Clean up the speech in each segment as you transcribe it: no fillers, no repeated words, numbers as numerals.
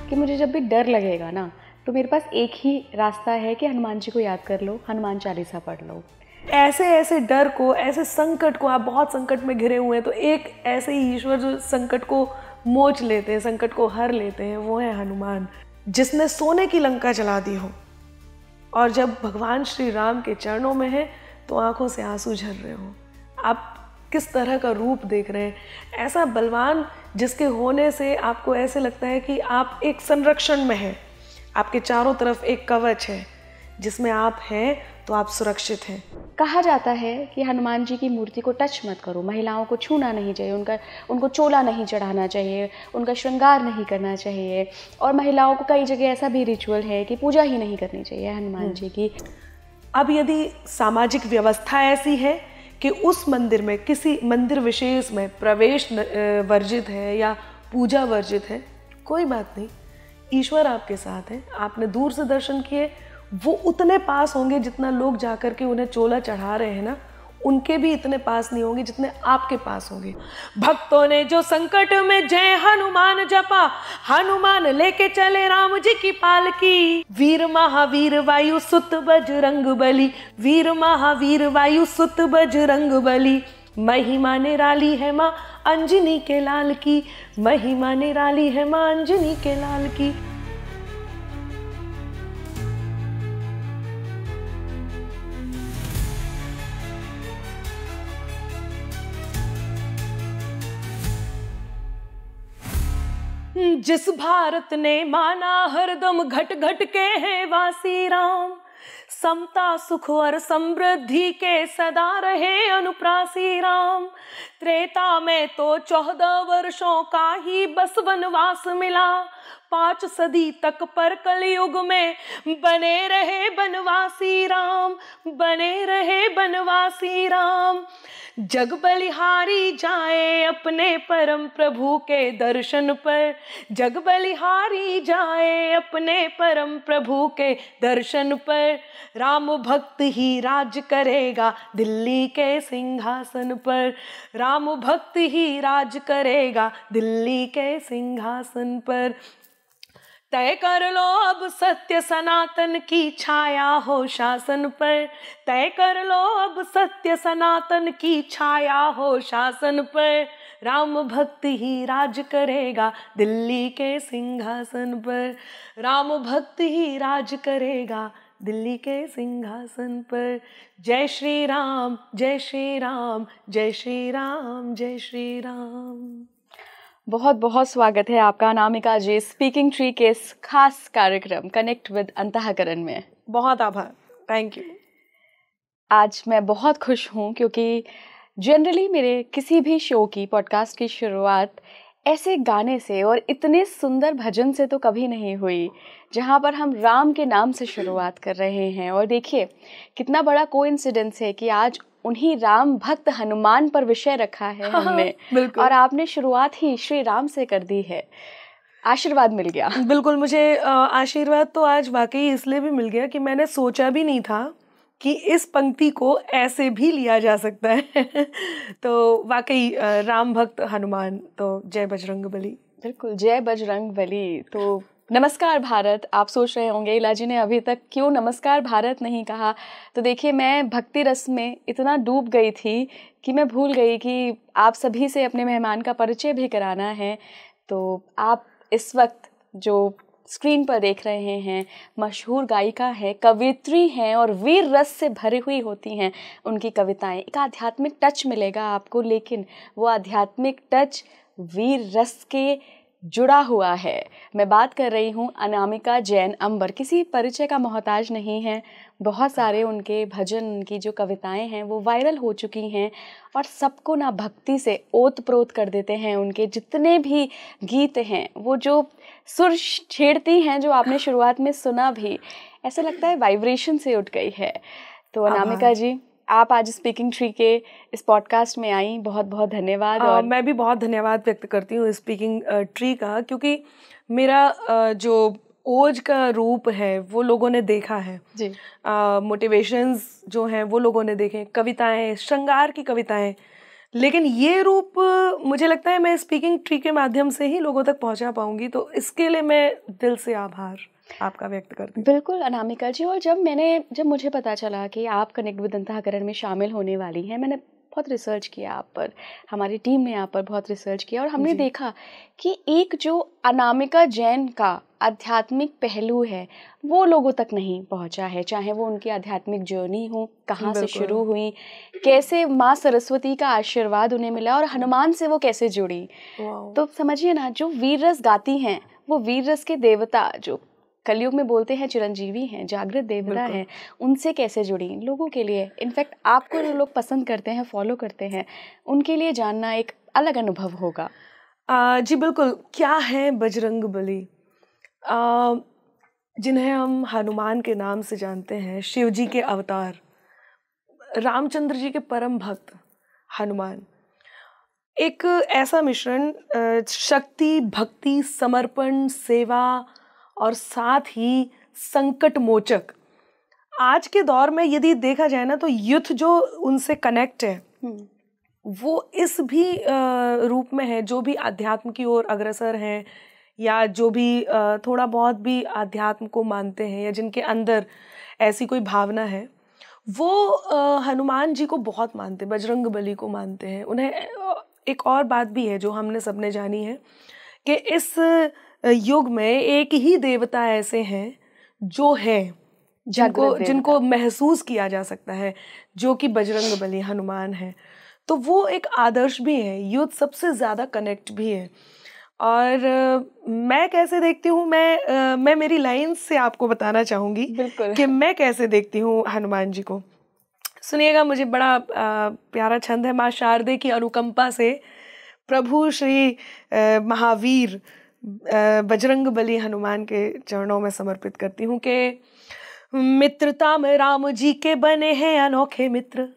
कि मुझे जब भी डर लगेगा ना, तो मेरे पास एक ही रास्ता है कि हनुमान जी को याद कर लो, हनुमान चालीसा पढ़ लो। ऐसे ऐसे डर को, ऐसे संकट को, आप बहुत संकट में घिरे हुए हैं, तो एक ऐसे ही ईश्वर जो संकट को मोच लेते हैं, संकट को हर लेते हैं, वो है हनुमान, जिसने सोने की लंका जला दी हो। और जब भगवान श्री राम के चरणों में है तो आंखों से आंसू झर रहे हो। आप किस तरह का रूप देख रहे हैं, ऐसा बलवान जिसके होने से आपको ऐसे लगता है कि आप एक संरक्षण में हैं, आपके चारों तरफ एक कवच है जिसमें आप हैं तो आप सुरक्षित हैं। कहा जाता है कि हनुमान जी की मूर्ति को टच मत करो, महिलाओं को छूना नहीं चाहिए, उनको चोला नहीं चढ़ाना चाहिए, उनका श्रृंगार नहीं करना चाहिए, और महिलाओं को कई जगह ऐसा भी रिचुअल है कि पूजा ही नहीं करनी चाहिए हनुमान जी की। अब यदि सामाजिक व्यवस्था ऐसी है कि उस मंदिर में, किसी मंदिर विशेष में प्रवेश वर्जित है या पूजा वर्जित है, कोई बात नहीं, ईश्वर आपके साथ है। आपने दूर से दर्शन किए, वो उतने पास होंगे जितना लोग जाकर के उन्हें चोला चढ़ा रहे हैं ना, उनके भी इतने पास नहीं होंगे जितने आपके पास होंगे। भक्तों ने जो संकट में जय हनुमान जपा, हनुमान लेके चले राम जी की पालकी। वीर महावीर वायु सुत बजरंग बली, वीर महावीर वायु सुत बजरंग बली, महिमा निराली है माँ अंजनी के लाल की, महिमा निराली है माँ अंजनी के लाल की। जिस भारत ने माना हरदम घट घट के हैं वासी राम, समता सुख और समृद्धि के सदा रहे अनुप्रासी राम। त्रेता में तो 14 वर्षों का ही बस वनवास मिला, 5 सदी तक पर कलयुग में बने रहे बनवासी राम, बने रहे बनवासी राम। जग बलिहारी जाए अपने परम प्रभु के दर्शन पर, जग बलिहारी जाए अपने परम प्रभु के दर्शन पर। राम भक्त ही राज करेगा दिल्ली के सिंहासन पर, राम भक्त ही राज करेगा दिल्ली के सिंहासन पर। तय कर लो अब सत्य सनातन की छाया हो शासन पर, तय कर लो अब सत्य सनातन की छाया हो शासन पर। राम भक्त ही राज करेगा दिल्ली के सिंहासन पर, राम भक्त ही राज करेगा दिल्ली के सिंहासन पर। जय श्री राम, जय श्री राम, जय श्री राम, जय श्री राम। बहुत बहुत स्वागत है आपका अनामिका जी स्पीकिंग ट्री के इस खास कार्यक्रम कनेक्ट विद अंतःकरण में। बहुत आभार, थैंक यू। आज मैं बहुत खुश हूँ क्योंकि जनरली मेरे किसी भी शो की, पॉडकास्ट की शुरुआत ऐसे गाने से और इतने सुंदर भजन से तो कभी नहीं हुई, जहाँ पर हम राम के नाम से शुरुआत कर रहे हैं। और देखिए कितना बड़ा कोइंसिडेंस है कि आज उन्हीं राम भक्त हनुमान पर विषय रखा है हमने, और आपने शुरुआत ही श्री राम से कर दी है। आशीर्वाद मिल गया। बिल्कुल, मुझे आशीर्वाद तो आज वाकई इसलिए भी मिल गया कि मैंने सोचा भी नहीं था कि इस पंक्ति को ऐसे भी लिया जा सकता है। तो वाकई राम भक्त हनुमान, तो जय बजरंग बली। बिल्कुल, जय बजरंग बली। तो नमस्कार भारत। आप सोच रहे होंगे इला जी ने अभी तक क्यों नमस्कार भारत नहीं कहा। तो देखिए, मैं भक्ति रस में इतना डूब गई थी कि मैं भूल गई कि आप सभी से अपने मेहमान का परिचय भी कराना है। तो आप इस वक्त जो स्क्रीन पर देख रहे हैं, मशहूर गायिका है, कवियत्री हैं, और वीर रस से भरी हुई होती हैं उनकी कविताएं। एक आध्यात्मिक टच मिलेगा आपको, लेकिन वो आध्यात्मिक टच वीर रस के जुड़ा हुआ है। मैं बात कर रही हूँ अनामिका जैन अंबर। किसी परिचय का मोहताज नहीं है। बहुत सारे उनके भजन, उनकी जो कविताएं हैं वो वायरल हो चुकी हैं और सबको ना भक्ति से ओत प्रोत कर देते हैं। उनके जितने भी गीत हैं, वो जो सुर छेड़ती हैं, जो आपने शुरुआत में सुना भी, ऐसा लगता है वाइब्रेशन से उठ गई है। तो अनामिका जी, आप आज स्पीकिंग ट्री के इस पॉडकास्ट में आई, बहुत बहुत धन्यवाद। और मैं भी बहुत धन्यवाद व्यक्त करती हूँ स्पीकिंग ट्री का, क्योंकि मेरा जो ओज का रूप है वो लोगों ने देखा है जी। मोटिवेशंस जो हैं वो लोगों ने देखे, कविताएं, श्रृंगार की कविताएं लेकिन ये रूप मुझे लगता है मैं स्पीकिंग ट्री के माध्यम से ही लोगों तक पहुंचा पाऊंगी, तो इसके लिए मैं दिल से आभार आपका व्यक्त करती हूँ। बिल्कुल अनामिका जी, और जब मुझे पता चला कि आप कनेक्ट विद अंतःकरण में शामिल होने वाली हैं, मैंने बहुत रिसर्च किया आप पर, हमारी टीम ने आप पर बहुत रिसर्च किया, और हमने देखा कि एक जो अनामिका जैन का आध्यात्मिक पहलू है वो लोगों तक नहीं पहुंचा है, चाहे वो उनकी आध्यात्मिक जर्नी हो, कहाँ से शुरू हुई, कैसे माँ सरस्वती का आशीर्वाद उन्हें मिला और हनुमान से वो कैसे जुड़ी। तो समझिए ना, जो वीर रस गाती हैं वो वीर रस के देवता जो कलयुग में बोलते हैं चिरंजीवी हैं, जागृत देवता हैं, उनसे कैसे जुड़ी। लोगों के लिए, इनफैक्ट आपको जो लोग पसंद करते हैं, फॉलो करते हैं, उनके लिए जानना एक अलग अनुभव होगा। जी बिल्कुल। क्या है बजरंग बली? जिन्हें हम हनुमान के नाम से जानते हैं, शिव जी के अवतार, रामचंद्र जी के परम भक्त हनुमान, एक ऐसा मिश्रण शक्ति, भक्ति, समर्पण, सेवा और साथ ही संकट मोचक। आज के दौर में यदि देखा जाए ना, तो युद्ध जो उनसे कनेक्ट है वो इस भी रूप में है, जो भी अध्यात्म की ओर अग्रसर हैं या जो भी थोड़ा बहुत भी अध्यात्म को मानते हैं या जिनके अंदर ऐसी कोई भावना है, वो हनुमान जी को बहुत मानते, बजरंग बली को मानते हैं। उन्हें एक और बात भी है जो हमने सबने जानी है कि इस युग में एक ही देवता ऐसे हैं जो है जिनको महसूस किया जा सकता है, जो कि बजरंग बली हनुमान है। तो वो एक आदर्श भी है, युद्ध सबसे ज़्यादा कनेक्ट भी है। और मैं कैसे देखती हूँ, मैं मेरी लाइन से आपको बताना चाहूँगी कि मैं कैसे देखती हूँ हनुमान जी को। सुनिएगा, मुझे बड़ा प्यारा छंद है। माँ शारदे की अनुकंपा से प्रभु श्री महावीर बजरंग बली हनुमान के चरणों में समर्पित करती हूँ कि मित्रता में राम जी के बने हैं अनोखे मित्र,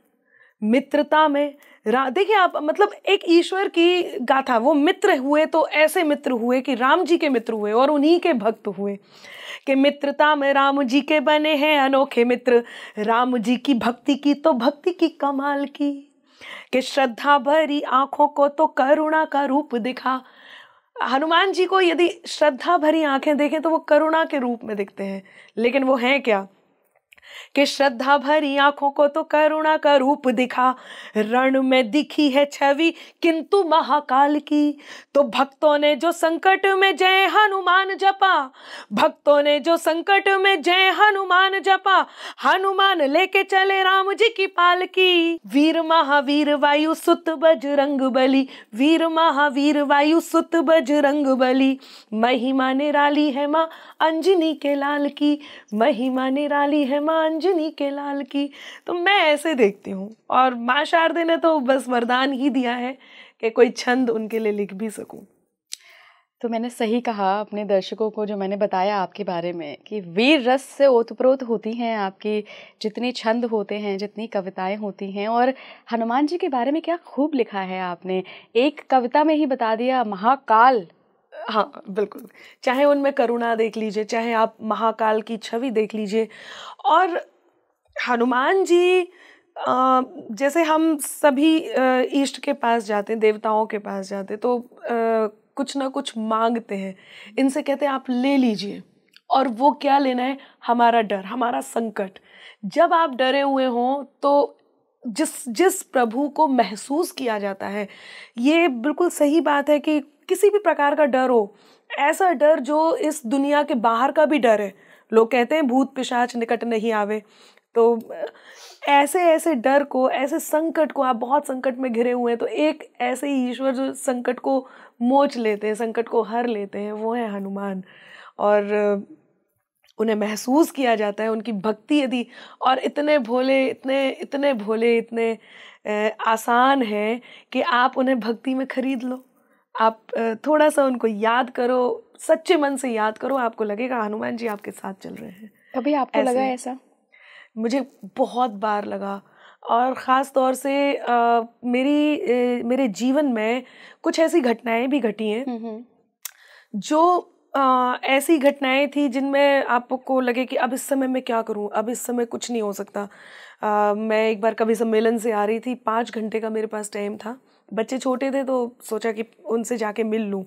मित्रता में देखिए आप, मतलब एक ईश्वर की गाथा, वो मित्र हुए तो ऐसे मित्र हुए कि राम जी के मित्र हुए और उन्हीं के भक्त हुए। कि मित्रता में राम जी के बने हैं अनोखे मित्र, राम जी की भक्ति की तो भक्ति की कमाल की, कि श्रद्धा भरी आंखों को तो करुणा का रूप दिखा। हनुमान जी को यदि श्रद्धा भरी आंखें देखें तो वो करुणा के रूप में दिखते हैं, लेकिन वो हैं क्या? कि श्रद्धा भरी आंखों को तो करुणा का रूप दिखा, रण में दिखी है छवि किंतु महाकाल की। तो भक्तों ने जो संकट में जय हनुमान जपा, भक्तों ने जो संकट में जय हनुमान जपा, हनुमान लेके चले राम जी की पालकी। वीर महावीर वायु सुत बजरंग बली, वीर महावीर वायु सुत बजरंग बली, महिमा निराली है माँ अंजनी के लाल की, महिमा निराली है माँ अंजनी के लाल की। तो मैं ऐसे देखती हूँ, और माँ शारदे ने तो बस वरदान ही दिया है कि कोई छंद उनके लिए लिख भी सकूं। तो मैंने सही कहा अपने दर्शकों को जो मैंने बताया आपके बारे में कि वीर रस से ओतप्रोत होती हैं आपकी जितने छंद होते हैं, जितनी कविताएं होती हैं। और हनुमान जी के बारे में क्या खूब लिखा है आपने, एक कविता में ही बता दिया, महाकाल। हाँ बिल्कुल, चाहे उनमें करुणा देख लीजिए, चाहे आप महाकाल की छवि देख लीजिए। और हनुमान जी जैसे हम सभी इष्ट के पास जाते हैं, देवताओं के पास जाते हैं, तो कुछ ना कुछ मांगते हैं, इनसे कहते हैं आप ले लीजिए। और वो क्या लेना है? हमारा डर, हमारा संकट। जब आप डरे हुए हों तो जिस प्रभु को महसूस किया जाता है, ये बिल्कुल सही बात है कि किसी भी प्रकार का डर हो, ऐसा डर जो इस दुनिया के बाहर का भी डर है। लोग कहते हैं भूत पिशाच निकट नहीं आवे, तो ऐसे ऐसे डर को, ऐसे संकट को, आप बहुत संकट में घिरे हुए हैं तो एक ऐसे ही ईश्वर जो संकट को मोच लेते हैं, संकट को हर लेते हैं, वो है हनुमान। और उन्हें महसूस किया जाता है, उनकी भक्ति यदि, और इतने भोले, इतने भोले, इतने आसान है कि आप उन्हें भक्ति में खरीद लो। आप थोड़ा सा उनको याद करो, सच्चे मन से याद करो, आपको लगेगा हनुमान जी आपके साथ चल रहे हैं। कभी आपको लगा ऐसा? मुझे बहुत बार लगा, और ख़ास तौर से मेरे जीवन में कुछ ऐसी घटनाएं भी घटी हैं जो ऐसी घटनाएं थी जिनमें आपको लगे कि अब इस समय मैं क्या करूं, अब इस समय कुछ नहीं हो सकता, मैं एक बार कवि सम्मेलन से आ रही थी, 5 घंटे का मेरे पास टाइम था, बच्चे छोटे थे तो सोचा कि उनसे जाके मिल लूँ,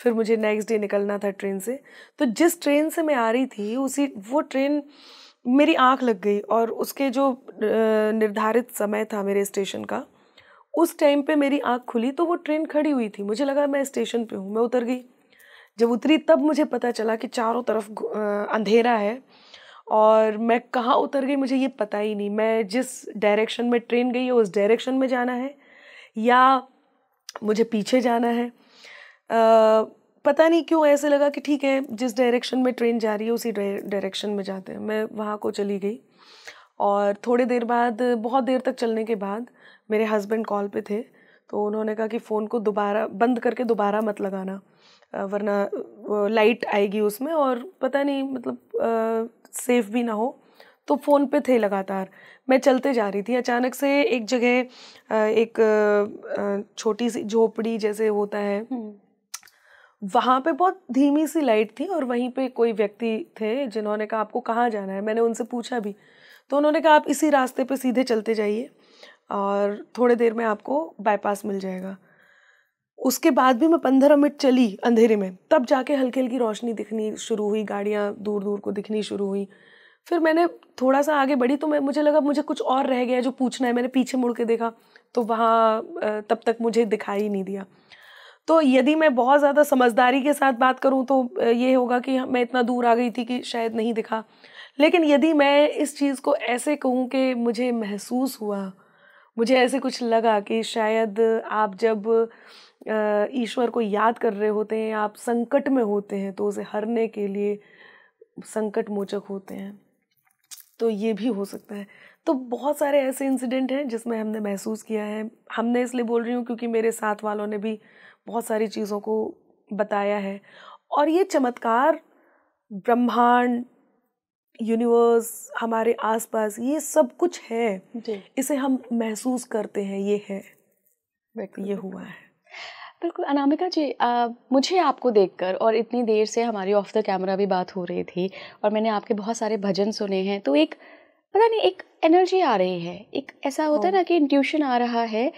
फिर मुझे नेक्स्ट डे निकलना था ट्रेन से। तो जिस ट्रेन से मैं आ रही थी वो ट्रेन, मेरी आँख लग गई और उसके जो निर्धारित समय था मेरे स्टेशन का, उस टाइम पे मेरी आँख खुली तो वो ट्रेन खड़ी हुई थी। मुझे लगा मैं स्टेशन पे हूँ, मैं उतर गई। जब उतरी तब मुझे पता चला कि चारों तरफ अंधेरा है और मैं कहाँ उतर गई मुझे ये पता ही नहीं। मैं जिस डायरेक्शन में ट्रेन गई है उस डायरेक्शन में जाना है या मुझे पीछे जाना है। पता नहीं क्यों ऐसे लगा कि ठीक है, जिस डायरेक्शन में ट्रेन जा रही है उसी डायरेक्शन में जाते हैं। मैं वहाँ को चली गई और थोड़ी देर बाद, बहुत देर तक चलने के बाद, मेरे हस्बैंड कॉल पे थे तो उन्होंने कहा कि फ़ोन को दोबारा बंद करके दोबारा मत लगाना, वरना लाइट आएगी उसमें और पता नहीं मतलब सेफ भी ना हो। तो फ़ोन पे थे लगातार। मैं चलते जा रही थी, अचानक से एक जगह एक छोटी सी झोपड़ी जैसे होता है, वहाँ पे बहुत धीमी सी लाइट थी और वहीं पे कोई व्यक्ति थे जिन्होंने कहा आपको कहाँ जाना है। मैंने उनसे पूछा भी तो उन्होंने कहा आप इसी रास्ते पे सीधे चलते जाइए और थोड़ी देर में आपको बाईपास मिल जाएगा। उसके बाद भी मैं 15 मिनट चली अंधेरे में, तब जाके हल्की हल्की रोशनी दिखनी शुरू हुई, गाड़ियाँ दूर दूर को दिखनी शुरू हुई। फिर मैंने थोड़ा सा आगे बढ़ी तो मुझे लगा मुझे कुछ और रह गया जो पूछना है। मैंने पीछे मुड़ के देखा तो वहाँ तब तक मुझे दिखाई नहीं दिया। तो यदि मैं बहुत ज़्यादा समझदारी के साथ बात करूँ तो ये होगा कि मैं इतना दूर आ गई थी कि शायद नहीं दिखा। लेकिन यदि मैं इस चीज़ को ऐसे कहूँ कि मुझे महसूस हुआ, मुझे ऐसे कुछ लगा कि शायद आप जब ईश्वर को याद कर रहे होते हैं, आप संकट में होते हैं तो उसे हरने के लिए संकट मोचक होते हैं, तो ये भी हो सकता है। तो बहुत सारे ऐसे इंसिडेंट हैं जिसमें हमने महसूस किया है। हमने इसलिए बोल रही हूँ क्योंकि मेरे साथ वालों ने भी बहुत सारी चीज़ों को बताया है। और ये चमत्कार, ब्रह्मांड, यूनिवर्स, हमारे आसपास, ये सब कुछ है, इसे हम महसूस करते हैं, ये है, ये हुआ है। बिल्कुल अनामिका जी, मुझे आपको देखकर, और इतनी देर से हमारी ऑफ द कैमरा भी बात हो रही थी और मैंने आपके बहुत सारे भजन सुने हैं, तो एक पता नहीं एक एनर्जी आ रही है, एक ऐसा होता है ना कि इंट्यूशन आ रहा है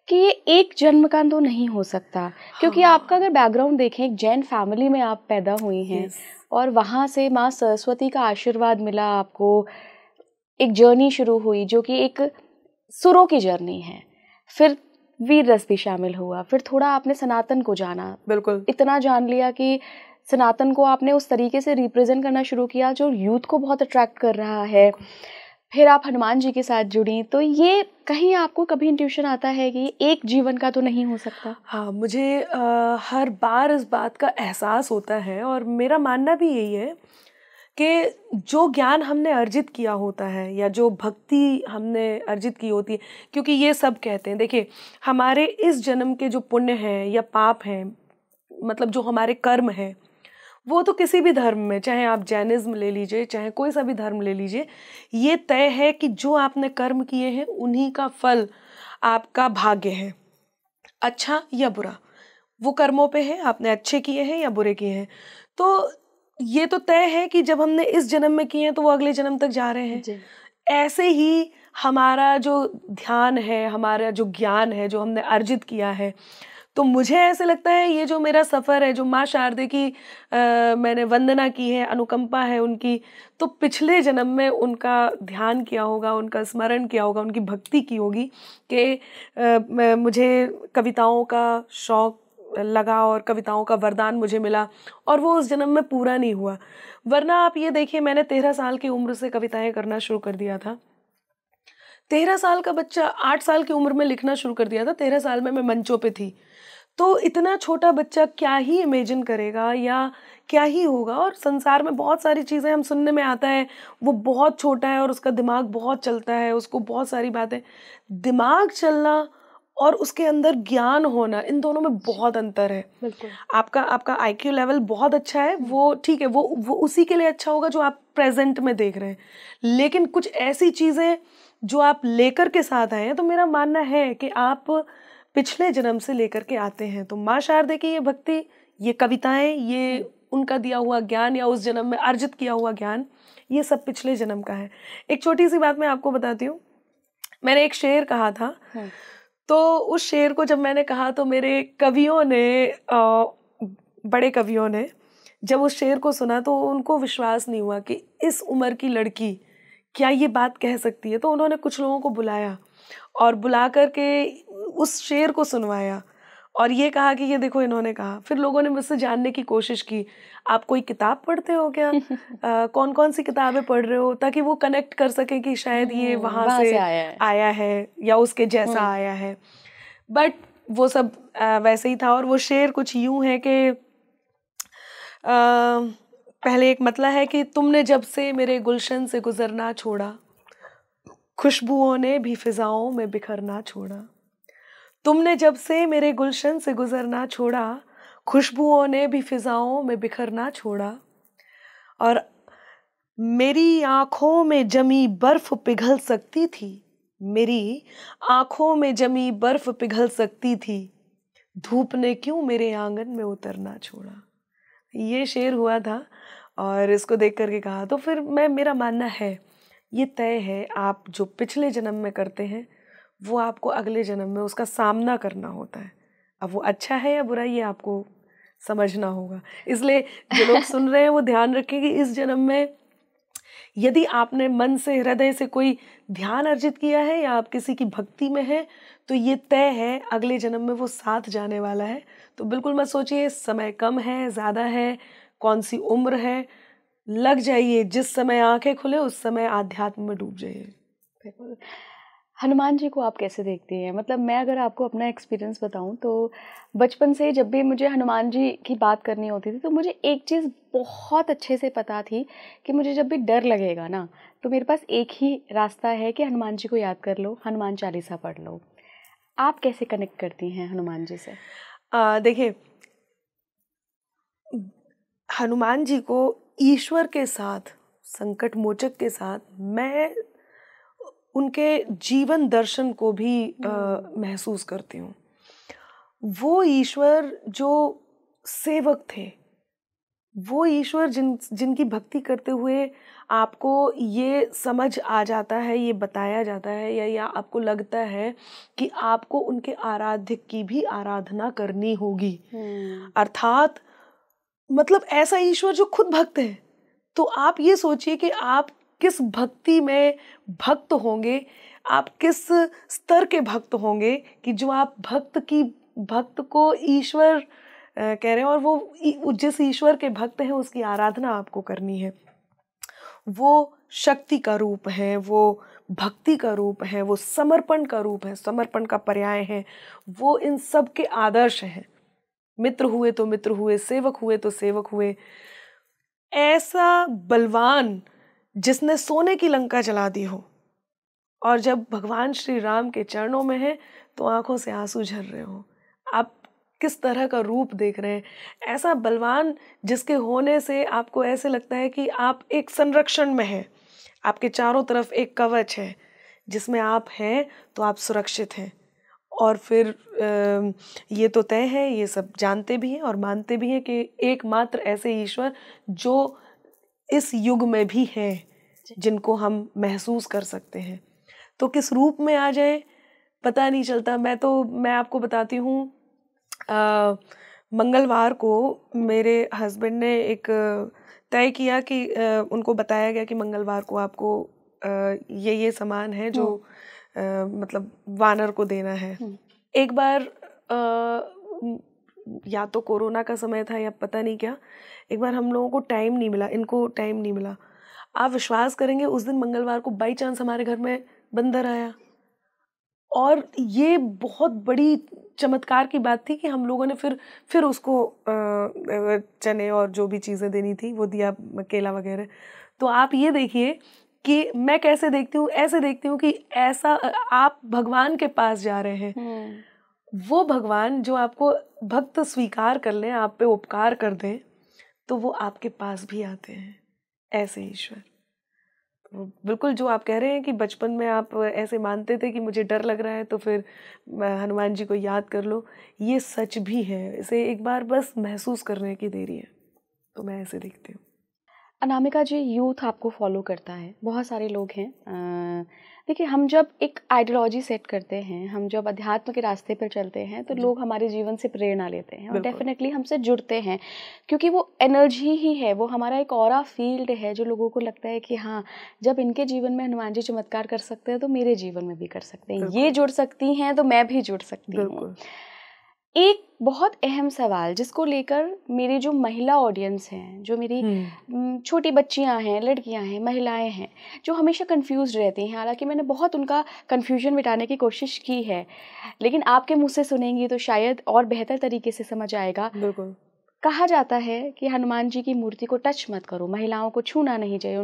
कि ये एक जन्म का तो नहीं हो सकता। क्योंकि आपका अगर बैकग्राउंड देखें, एक जैन फैमिली में आप पैदा हुई हैं और वहाँ से माँ सरस्वती का आशीर्वाद मिला आपको, एक जर्नी शुरू हुई जो कि एक सुरों की जर्नी है, फिर वीर रस भी शामिल हुआ, फिर थोड़ा आपने सनातन को जाना, बिल्कुल इतना जान लिया कि सनातन को आपने उस तरीके से रिप्रेजेंट करना शुरू किया जो यूथ को बहुत अट्रैक्ट कर रहा है। फिर आप हनुमान जी के साथ जुड़ी, तो ये कहीं आपको कभी इंट्यूशन आता है कि एक जीवन का तो नहीं हो सकता? हाँ, मुझे हर बार इस बात का एहसास होता है और मेरा मानना भी यही है कि जो ज्ञान हमने अर्जित किया होता है या जो भक्ति हमने अर्जित की होती है, क्योंकि ये सब कहते हैं, देखिए हमारे इस जन्म के जो पुण्य हैं या पाप हैं, मतलब जो हमारे कर्म हैं, वो तो किसी भी धर्म में, चाहे आप जैनिज्म ले लीजिए, चाहे कोई सा भी धर्म ले लीजिए, ये तय है कि जो आपने कर्म किए हैं उन्हीं का फल आपका भाग्य है, अच्छा या बुरा। वो कर्मों पे है, आपने अच्छे किए हैं या बुरे किए हैं। तो ये तो तय है कि जब हमने इस जन्म में किए हैं तो वो अगले जन्म तक जा रहे हैं। ऐसे ही हमारा जो ध्यान है, हमारा जो ज्ञान है, जो हमने अर्जित किया है, तो मुझे ऐसे लगता है ये जो मेरा सफ़र है, जो माँ शारदे की मैंने वंदना की है, अनुकंपा है उनकी, तो पिछले जन्म में उनका ध्यान किया होगा, उनका स्मरण किया होगा, उनकी भक्ति की होगी कि मुझे कविताओं का शौक़ लगा और कविताओं का वरदान मुझे मिला और वो उस जन्म में पूरा नहीं हुआ। वरना आप ये देखिए, मैंने 13 साल की उम्र से कविताएं करना शुरू कर दिया था। 13 साल का बच्चा 8 साल की उम्र में लिखना शुरू कर दिया था। 13 साल में मैं मंचों पे थी। तो इतना छोटा बच्चा क्या ही इमेजिन करेगा या क्या ही होगा। और संसार में बहुत सारी चीज़ें हम सुनने में आता है, वो बहुत छोटा है और उसका दिमाग बहुत चलता है, उसको बहुत सारी बातें, दिमाग चलना और उसके अंदर ज्ञान होना, इन दोनों में बहुत अंतर है। बिल्कुल। आपका IQ लेवल बहुत अच्छा है, वो ठीक है, वो उसी के लिए अच्छा होगा जो आप प्रेजेंट में देख रहे हैं। लेकिन कुछ ऐसी चीज़ें जो आप लेकर के साथ आए हैं, तो मेरा मानना है कि आप पिछले जन्म से लेकर के आते हैं। तो माँ शारदे की ये भक्ति, ये कविताएं, ये उनका दिया हुआ ज्ञान या उस जन्म में अर्जित किया हुआ ज्ञान, ये सब पिछले जन्म का है। एक छोटी सी बात मैं आपको बताती हूँ। मैंने एक शेर कहा था, तो उस शेर को जब मैंने कहा तो मेरे कवियों ने, बड़े कवियों ने जब उस शेर को सुना तो उनको विश्वास नहीं हुआ कि इस उम्र की लड़की क्या ये बात कह सकती है। तो उन्होंने कुछ लोगों को बुलाया और बुला करके उस शेर को सुनवाया और ये कहा कि ये देखो इन्होंने कहा। फिर लोगों ने मुझसे जानने की कोशिश की, आप कोई किताब पढ़ते हो क्या, कौन कौन सी किताबें पढ़ रहे हो, ताकि वो कनेक्ट कर सके कि शायद ये वहाँ से आया है या उसके जैसा आया है। बट वो सब वैसे ही था। और वो शेर कुछ यूं है कि पहले एक मतला है कि तुमने जब से मेरे गुलशन से गुजरना छोड़ा, खुशबुओं ने भी फिजाओं में बिखरना छोड़ा। तुमने जब से मेरे गुलशन से गुजरना छोड़ा, खुशबुओं ने भी फिजाओं में बिखरना छोड़ा। और मेरी आंखों में जमी बर्फ पिघल सकती थी, मेरी आंखों में जमी बर्फ पिघल सकती थी, धूप ने क्यों मेरे आंगन में उतरना छोड़ा। ये शेर हुआ था और इसको देख करके कहा। तो फिर मेरा मानना है ये तय है, आप जो पिछले जन्म में करते हैं वो आपको अगले जन्म में उसका सामना करना होता है। अब वो अच्छा है या बुरा ये आपको समझना होगा। इसलिए जो लोग सुन रहे हैं वो ध्यान रखें कि इस जन्म में यदि आपने मन से, हृदय से कोई ध्यान अर्जित किया है या आप किसी की भक्ति में हैं तो ये तय है अगले जन्म में वो साथ जाने वाला है। तो बिल्कुल मत सोचिए समय कम है, ज़्यादा है, कौन सी उम्र है, लग जाइए। जिस समय आंखें खुले उस समय आध्यात्म में डूब जाइए। बिल्कुल। हनुमान जी को आप कैसे देखती हैं? मतलब मैं अगर आपको अपना एक्सपीरियंस बताऊं तो बचपन से जब भी मुझे हनुमान जी की बात करनी होती थी तो मुझे एक चीज़ बहुत अच्छे से पता थी कि मुझे जब भी डर लगेगा ना तो मेरे पास एक ही रास्ता है कि हनुमान जी को याद कर लो, हनुमान चालीसा पढ़ लो। आप कैसे कनेक्ट करती हैं हनुमान जी से? देखिए, हनुमान जी को ईश्वर के साथ, संकट मोचक के साथ, मैं उनके जीवन दर्शन को भी महसूस करती हूँ। वो ईश्वर जो सेवक थे, वो ईश्वर जिनकी भक्ति करते हुए आपको ये समझ आ जाता है, ये बताया जाता है या आपको लगता है कि आपको उनके आराध्य की भी आराधना करनी होगी। अर्थात मतलब ऐसा ईश्वर जो खुद भक्त है। तो आप ये सोचिए कि आप किस भक्ति में भक्त होंगे, आप किस स्तर के भक्त होंगे कि जो आप भक्त को ईश्वर कह रहे हैं और वो जिस ईश्वर के भक्त हैं उसकी आराधना आपको करनी है। वो शक्ति का रूप है, वो भक्ति का रूप है, वो समर्पण का रूप है, समर्पण का पर्याय है। वो इन सब के आदर्श हैं। मित्र हुए तो मित्र हुए, सेवक हुए तो सेवक हुए। ऐसा बलवान जिसने सोने की लंका जला दी हो और जब भगवान श्री राम के चरणों में है तो आंखों से आंसू झर रहे हो। आप किस तरह का रूप देख रहे हैं। ऐसा बलवान जिसके होने से आपको ऐसे लगता है कि आप एक संरक्षण में हैं, आपके चारों तरफ एक कवच है जिसमें आप हैं तो आप सुरक्षित हैं। और फिर ये तो तय है, ये सब जानते भी हैं और मानते भी हैं कि एकमात्र ऐसे ईश्वर जो इस युग में भी हैं जिनको हम महसूस कर सकते हैं। तो किस रूप में आ जाए पता नहीं चलता। मैं आपको बताती हूँ, मंगलवार को मेरे हस्बैंड ने एक तय किया कि उनको बताया गया कि मंगलवार को आपको ये सामान है जो मतलब वानर को देना है। एक बार या तो कोरोना का समय था या पता नहीं क्या, एक बार हम लोगों को टाइम नहीं मिला, इनको टाइम नहीं मिला। आप विश्वास करेंगे उस दिन मंगलवार को बाई चांस हमारे घर में बंदर आया। और ये बहुत बड़ी चमत्कार की बात थी कि हम लोगों ने फिर उसको चने और जो भी चीज़ें देनी थी वो दिया, केला वगैरह। तो आप ये देखिए कि मैं कैसे देखती हूँ, ऐसे देखती हूँ कि ऐसा आप भगवान के पास जा रहे हैं। वो भगवान जो आपको भक्त स्वीकार कर लें, आप पे उपकार कर दें, तो वो आपके पास भी आते हैं, ऐसे ईश्वर। तो बिल्कुल जो आप कह रहे हैं कि बचपन में आप ऐसे मानते थे कि मुझे डर लग रहा है तो फिर हनुमान जी को याद कर लो, ये सच भी है। इसे एक बार बस महसूस करने की देरी है। तो मैं ऐसे देखती हूँ। अनामिका जी, यूथ आपको फॉलो करता है, बहुत सारे लोग हैं। देखिए, हम जब एक आइडियोलॉजी सेट करते हैं, हम जब अध्यात्म के रास्ते पर चलते हैं, तो लोग हमारे जीवन से प्रेरणा लेते हैं और डेफिनेटली हमसे जुड़ते हैं, क्योंकि वो एनर्जी ही है, वो हमारा एक ऑरा फील्ड है जो लोगों को लगता है कि हाँ, जब इनके जीवन में हनुमान जी चमत्कार कर सकते हैं तो मेरे जीवन में भी कर सकते हैं, ये जुड़ सकती हैं तो मैं भी जुड़ सकती हूँ। एक बहुत अहम सवाल जिसको लेकर मेरी जो महिला ऑडियंस हैं, जो मेरी छोटी बच्चियां हैं, लड़कियां हैं, महिलाएं हैं, जो हमेशा कंफ्यूज रहती हैं, हालांकि मैंने बहुत उनका कंफ्यूजन मिटाने की कोशिश की है, लेकिन आपके मुंह से सुनेंगी तो शायद और बेहतर तरीके से समझ आएगा। बिल्कुल। कहा जाता है कि हनुमान जी की मूर्ति को टच मत करो, महिलाओं को छूना नहीं चाहिए,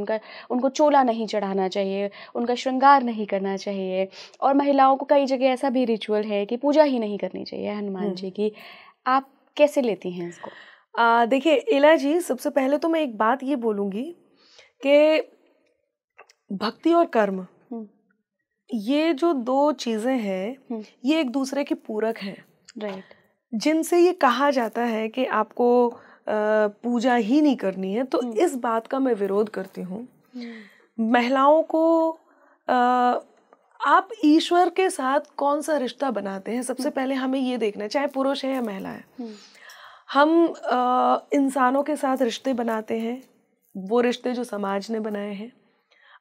उनको चोला नहीं चढ़ाना चाहिए, उनका श्रृंगार नहीं करना चाहिए, और महिलाओं को कई जगह ऐसा भी रिचुअल है कि पूजा ही नहीं करनी चाहिए हनुमान जी की। आप कैसे लेती हैं इसको? देखिए इला जी, सबसे पहले तो मैं एक बात ये बोलूँगी कि भक्ति और कर्म, ये जो दो चीज़ें हैं, ये एक दूसरे की पूरक हैं। राइट। जिनसे ये कहा जाता है कि आपको पूजा ही नहीं करनी है, तो इस बात का मैं विरोध करती हूँ। महिलाओं को आप ईश्वर के साथ कौन सा रिश्ता बनाते हैं, सबसे पहले हमें ये देखना है, चाहे पुरुष है या महिला है। हम इंसानों के साथ रिश्ते बनाते हैं, वो रिश्ते जो समाज ने बनाए हैं।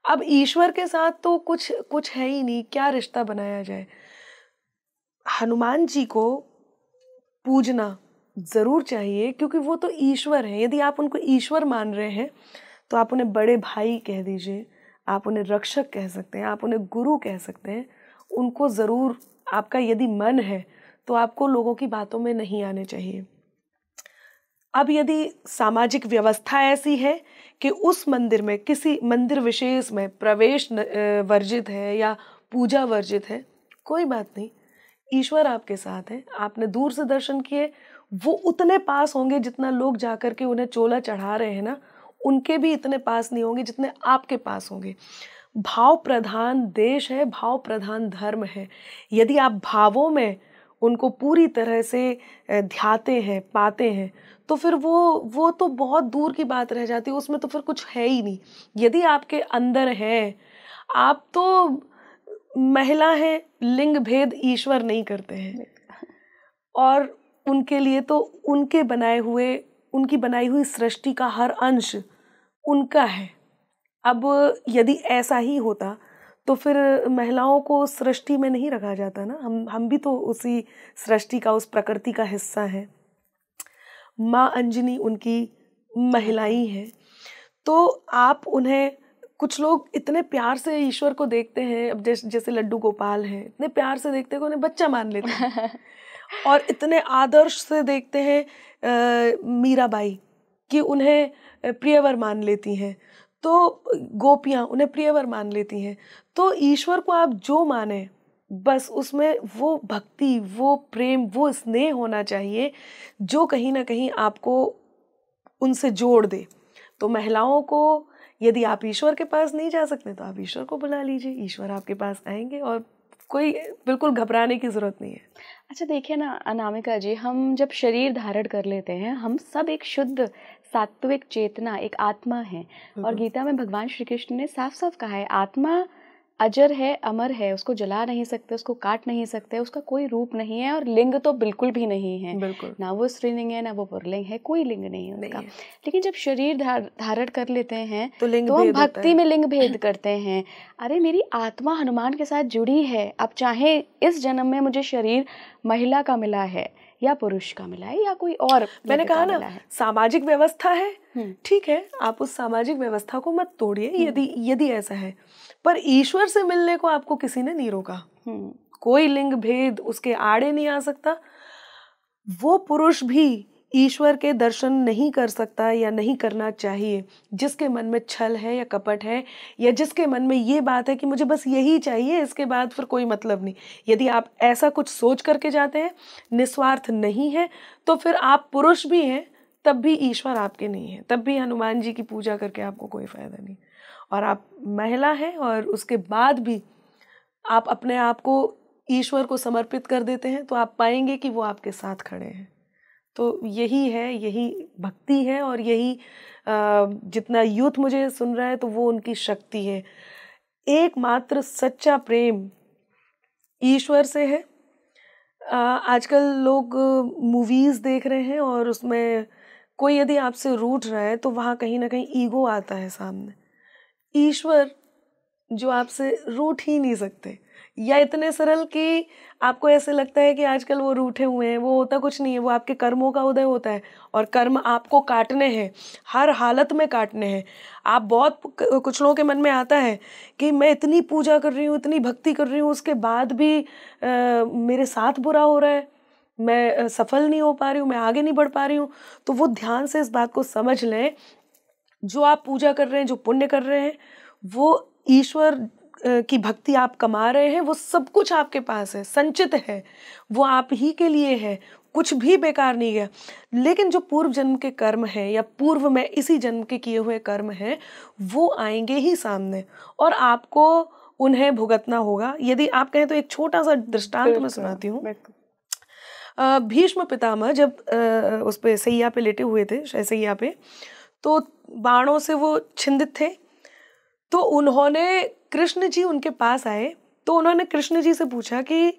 अब ईश्वर के साथ तो कुछ है ही नहीं, क्या रिश्ता बनाया जाए। हनुमान जी को पूजना ज़रूर चाहिए, क्योंकि वो तो ईश्वर हैं। यदि आप उनको ईश्वर मान रहे हैं तो आप उन्हें बड़े भाई कह दीजिए, आप उन्हें रक्षक कह सकते हैं, आप उन्हें गुरु कह सकते हैं। उनको ज़रूर, आपका यदि मन है तो आपको लोगों की बातों में नहीं आने चाहिए। अब यदि सामाजिक व्यवस्था ऐसी है कि उस मंदिर में, किसी मंदिर विशेष में प्रवेश वर्जित है या पूजा वर्जित है, कोई बात नहीं, ईश्वर आपके साथ है। आपने दूर से दर्शन किए, वो उतने पास होंगे जितना लोग जाकर के उन्हें चोला चढ़ा रहे हैं ना, उनके भी इतने पास नहीं होंगे जितने आपके पास होंगे। भाव प्रधान देश है, भाव प्रधान धर्म है। यदि आप भावों में उनको पूरी तरह से ध्याते हैं, पाते हैं, तो फिर वो तो बहुत दूर की बात रह जाती है, उसमें तो फिर कुछ है ही नहीं। यदि आपके अंदर है, आप तो महिला है, लिंग भेद ईश्वर नहीं करते हैं, और उनके लिए तो उनकी बनाई हुई सृष्टि का हर अंश उनका है। अब यदि ऐसा ही होता तो फिर महिलाओं को सृष्टि में नहीं रखा जाता ना। हम भी तो उसी सृष्टि का, उस प्रकृति का हिस्सा है। माँ अंजनी उनकी महिलाएं हैं, तो आप उन्हें, कुछ लोग इतने प्यार से ईश्वर को देखते हैं, अब जैसे लड्डू गोपाल हैं, इतने प्यार से देखते हैं कि उन्हें बच्चा मान लेते हैं और इतने आदर्श से देखते हैं मीराबाई कि उन्हें प्रियवर मान लेती हैं, तो गोपियाँ उन्हें प्रियवर मान लेती हैं। तो ईश्वर को आप जो माने, बस उसमें वो भक्ति, वो प्रेम, वो स्नेह होना चाहिए जो कहीं ना कहीं आपको उनसे जोड़ दे। तो महिलाओं को, यदि आप ईश्वर के पास नहीं जा सकते तो आप ईश्वर को बुला लीजिए, ईश्वर आपके पास आएंगे, और कोई बिल्कुल घबराने की ज़रूरत नहीं है। अच्छा, देखिए ना अनामिका जी, हम जब शरीर धारण कर लेते हैं, हम सब एक शुद्ध सात्विक चेतना, एक आत्मा है, और गीता में भगवान श्री कृष्ण ने साफ साफ कहा है, आत्मा अजर है, अमर है, उसको जला नहीं सकते, उसको काट नहीं सकते, उसका कोई रूप नहीं है, और लिंग तो बिल्कुल भी नहीं है, बिल्कुल। ना वो स्त्रीलिंग है ना वो पुल्लिंग है, कोई लिंग नहीं है उसका। लेकिन जब शरीर धारण कर लेते हैं तो हम भक्ति में लिंग भेद करते हैं। अरे मेरी आत्मा हनुमान के साथ जुड़ी है, अब चाहे इस जन्म में मुझे शरीर महिला का मिला है या पुरुष का मिला है या कोई और, मैंने कहा ना, सामाजिक व्यवस्था है, ठीक है, आप उस सामाजिक व्यवस्था को मत तोड़िए यदि ऐसा है, पर ईश्वर से मिलने को आपको किसी ने नहीं रोका। कोई लिंग भेद उसके आड़े नहीं आ सकता। वो पुरुष भी ईश्वर के दर्शन नहीं कर सकता या नहीं करना चाहिए जिसके मन में छल है या कपट है, या जिसके मन में ये बात है कि मुझे बस यही चाहिए, इसके बाद फिर कोई मतलब नहीं। यदि आप ऐसा कुछ सोच करके जाते हैं, निस्वार्थ नहीं है, तो फिर आप पुरुष भी हैं तब भी ईश्वर आपके नहीं है, तब भी हनुमान जी की पूजा करके आपको कोई फायदा नहीं। और आप महिला हैं और उसके बाद भी आप अपने आप को ईश्वर को समर्पित कर देते हैं, तो आप पाएंगे कि वो आपके साथ खड़े हैं। तो यही है, यही भक्ति है, और यही जितना यूथ मुझे सुन रहा है तो वो उनकी शक्ति है। एकमात्र सच्चा प्रेम ईश्वर से है। आजकल लोग मूवीज़ देख रहे हैं और उसमें कोई यदि आपसे रूठ रहा है तो वहाँ कहीं ना कहीं ईगो आता है सामने। ईश्वर जो आपसे रूठ ही नहीं सकते, या इतने सरल कि आपको ऐसे लगता है कि आजकल वो रूठे हुए हैं, वो होता कुछ नहीं है, वो आपके कर्मों का उदय होता है, और कर्म आपको काटने हैं, हर हालत में काटने हैं। आप बहुत कुछ लोगों के मन में आता है कि मैं इतनी पूजा कर रही हूँ, इतनी भक्ति कर रही हूँ, उसके बाद भी मेरे साथ बुरा हो रहा है, मैं सफल नहीं हो पा रही हूँ, मैं आगे नहीं बढ़ पा रही हूँ। तो वो ध्यान से इस बात को समझ लें, जो आप पूजा कर रहे हैं, जो पुण्य कर रहे हैं, वो ईश्वर की भक्ति आप कमा रहे हैं, वो सब कुछ आपके पास है, संचित है, वो आप ही के लिए है, कुछ भी बेकार नहीं गया। लेकिन जो पूर्व जन्म के कर्म हैं या पूर्व में इसी जन्म के किए हुए कर्म हैं, वो आएंगे ही सामने और आपको उन्हें भुगतना होगा। यदि आप कहें तो एक छोटा सा दृष्टांत मैं सुनाती हूँ। भीष्म पितामह जब उस पे सैया पे लेटे हुए थे, सैया पे, तो बाणों से वो छिंदित थे। तो उन्होंने, कृष्ण जी उनके पास आए, तो उन्होंने कृष्ण जी से पूछा कि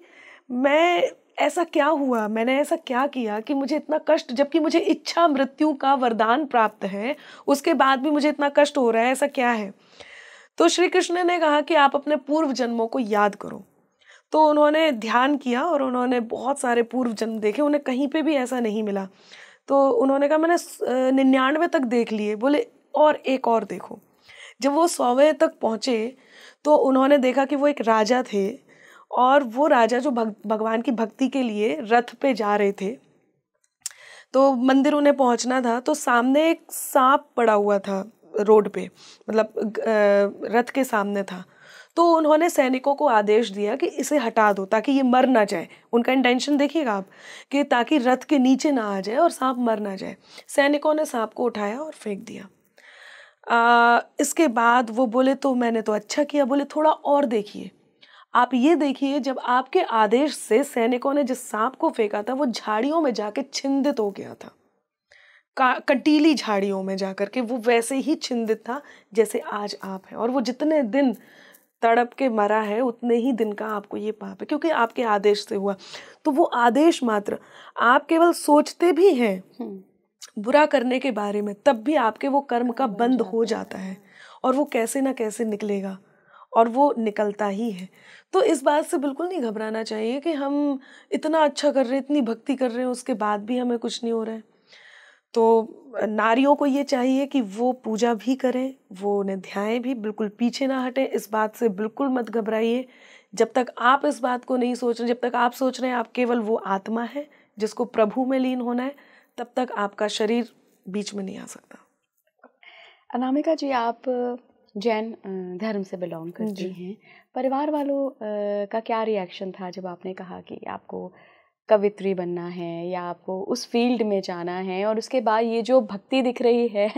मैं ऐसा क्या हुआ, मैंने ऐसा क्या किया कि मुझे इतना कष्ट, जबकि मुझे इच्छा मृत्यु का वरदान प्राप्त है, उसके बाद भी मुझे इतना कष्ट हो रहा है, ऐसा क्या है। तो श्री कृष्ण ने कहा कि आप अपने पूर्व जन्मों को याद करो। तो उन्होंने ध्यान किया और उन्होंने बहुत सारे पूर्व जन्म देखे, उन्हें कहीं पे भी ऐसा नहीं मिला। तो उन्होंने कहा मैंने 99 तक देख लिए। बोले और एक और देखो। जब वो 100वें तक पहुँचे तो उन्होंने देखा कि वो एक राजा थे, और वो राजा जो भगवान की भक्ति के लिए रथ पे जा रहे थे, तो मंदिर उन्हें पहुंचना था, तो सामने एक सांप पड़ा हुआ था रोड पे, मतलब रथ के सामने था। तो उन्होंने सैनिकों को आदेश दिया कि इसे हटा दो ताकि ये मर ना जाए। उनका इंटेंशन देखिएगा आप, कि ताकि रथ के नीचे ना आ जाए और सांप मर ना जाए। सैनिकों ने सांप को उठाया और फेंक दिया। इसके बाद वो बोले तो मैंने तो अच्छा किया। बोले थोड़ा और देखिए, आप ये देखिए, जब आपके आदेश से सैनिकों ने जिस सांप को फेंका था वो झाड़ियों में जाके छिंदित हो गया था, कंटीली झाड़ियों में जाकर के वो वैसे ही छिंदित था जैसे आज आप हैं। और वो जितने दिन तड़प के मरा है उतने ही दिन का आपको ये पाप है, क्योंकि आपके आदेश से हुआ। तो वो आदेश मात्र, आप केवल सोचते भी हैं बुरा करने के बारे में, तब भी आपके वो कर्म का बंद हो जाता है, और वो कैसे ना कैसे निकलेगा, और वो निकलता ही है। तो इस बात से बिल्कुल नहीं घबराना चाहिए कि हम इतना अच्छा कर रहे हैं, इतनी भक्ति कर रहे हैं, उसके बाद भी हमें कुछ नहीं हो रहा है। तो नारियों को ये चाहिए कि वो पूजा भी करें, वो उन्हें ध्याएं भी, बिल्कुल पीछे ना हटें। इस बात से बिल्कुल मत घबराइए। जब तक आप इस बात को नहीं सोच रहे, जब तक आप सोच रहे हैं आप केवल वो आत्मा है जिसको प्रभु में लीन होना है, तब तक आपका शरीर बीच में नहीं आ सकता। अनामिका जी, आप जैन धर्म से बिलोंग करती हैं। परिवार वालों का क्या रिएक्शन था जब आपने कहा कि आपको कवित्री बनना है या आपको उस फील्ड में जाना है, और उसके बाद ये जो भक्ति दिख रही है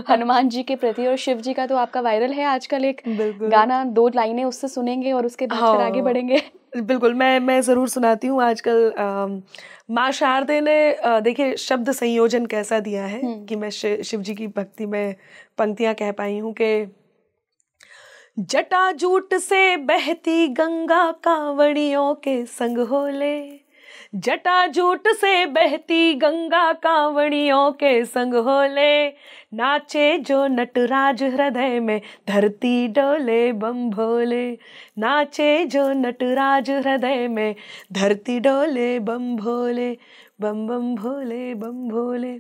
हनुमान जी के प्रति, और शिव जी का तो आपका वायरल है आजकल एक गाना, 2 लाइनें उससे सुनेंगे और उसके बाद फिर आगे बढ़ेंगे। बिल्कुल, मैं ज़रूर सुनाती हूँ। आजकल माँ शारदे ने देखिए शब्द संयोजन कैसा दिया है कि मैं शिव जी की भक्ति में पंक्तियाँ कह पाई हूँ कि जटाजूट से बहती गंगा कांवड़ियों के संग हो ले, जटाजूट से बहती गंगा कांवड़ियों के संग हो ले, नाचे जो नटराज हृदय में धरती डोले बम भोले, नाचे जो नटराज हृदय में धरती डोले बम भोले, बम बम भोले बम भोले।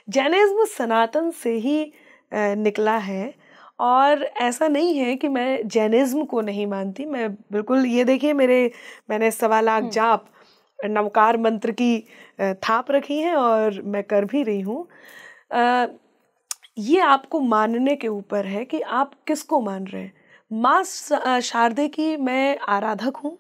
जैनिज्म सनातन से ही निकला है, और ऐसा नहीं है कि मैं जैनिज्म को नहीं मानती। मैं बिल्कुल, ये देखिए मैंने 1.25 लाख जाप नवकार मंत्र की थाप रखी है और मैं कर भी रही हूँ। ये आपको मानने के ऊपर है कि आप किसको मान रहे हैं। माँ शारदे की मैं आराधक हूँ,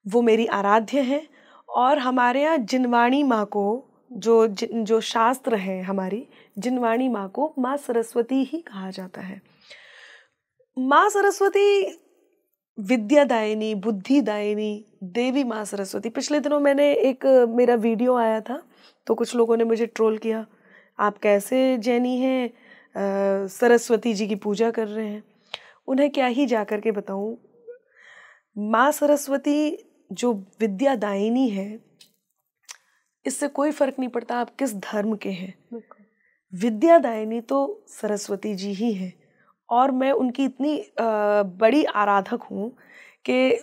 वो मेरी आराध्य हैं। और हमारे यहाँ जिनवाणी माँ को, जो शास्त्र है हमारी, जिनवाणी माँ को माँ सरस्वती ही कहा जाता है। माँ सरस्वती विद्यादायिनी, बुद्धिदायिनी देवी माँ सरस्वती। पिछले दिनों मैंने एक मेरा वीडियो आया था तो कुछ लोगों ने मुझे ट्रोल किया, आप कैसे जैनी हैं, सरस्वती जी की पूजा कर रहे हैं। उन्हें क्या ही जा कर के बताऊँ, माँ सरस्वती जो विद्यादायिनी है, इससे कोई फर्क नहीं पड़ता आप किस धर्म के हैं, विद्यादायिनी तो सरस्वती जी ही है। और मैं उनकी इतनी बड़ी आराधक हूँ कि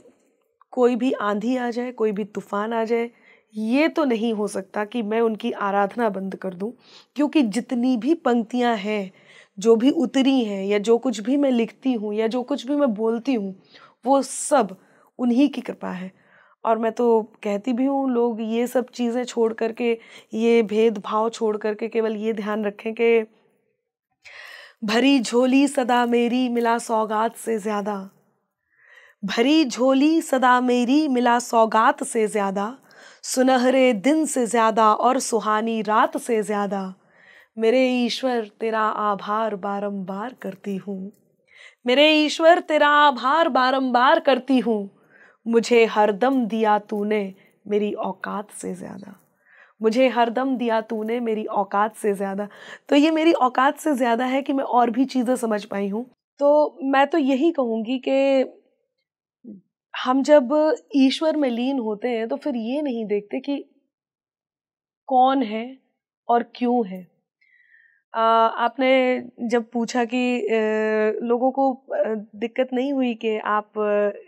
कोई भी आंधी आ जाए, कोई भी तूफान आ जाए, ये तो नहीं हो सकता कि मैं उनकी आराधना बंद कर दूँ, क्योंकि जितनी भी पंक्तियाँ हैं जो भी उतरी हैं, या जो कुछ भी मैं लिखती हूँ, या जो कुछ भी मैं बोलती हूँ, वो सब उन्हीं की कृपा है। और मैं तो कहती भी हूँ, लोग ये सब चीज़ें छोड़ करके, ये भेदभाव छोड़ करके केवल ये ध्यान रखें कि भरी झोली सदा मेरी मिला सौगात से ज़्यादा, भरी झोली सदा मेरी मिला सौगात से ज़्यादा, सुनहरे दिन से ज़्यादा और सुहानी रात से ज़्यादा, मेरे ईश्वर तेरा आभार बारंबार करती हूँ, मेरे ईश्वर तेरा आभार बारंबार करती हूँ, मुझे हरदम दिया तूने मेरी औकात से ज़्यादा, मुझे हरदम दिया तूने मेरी औकात से ज़्यादा। तो ये मेरी औकात से ज़्यादा है कि मैं और भी चीज़ें समझ पाई हूँ। तो मैं तो यही कहूँगी कि हम जब ईश्वर में लीन होते हैं तो फिर ये नहीं देखते कि कौन है और क्यों है। आपने जब पूछा कि लोगों को दिक्कत नहीं हुई कि आप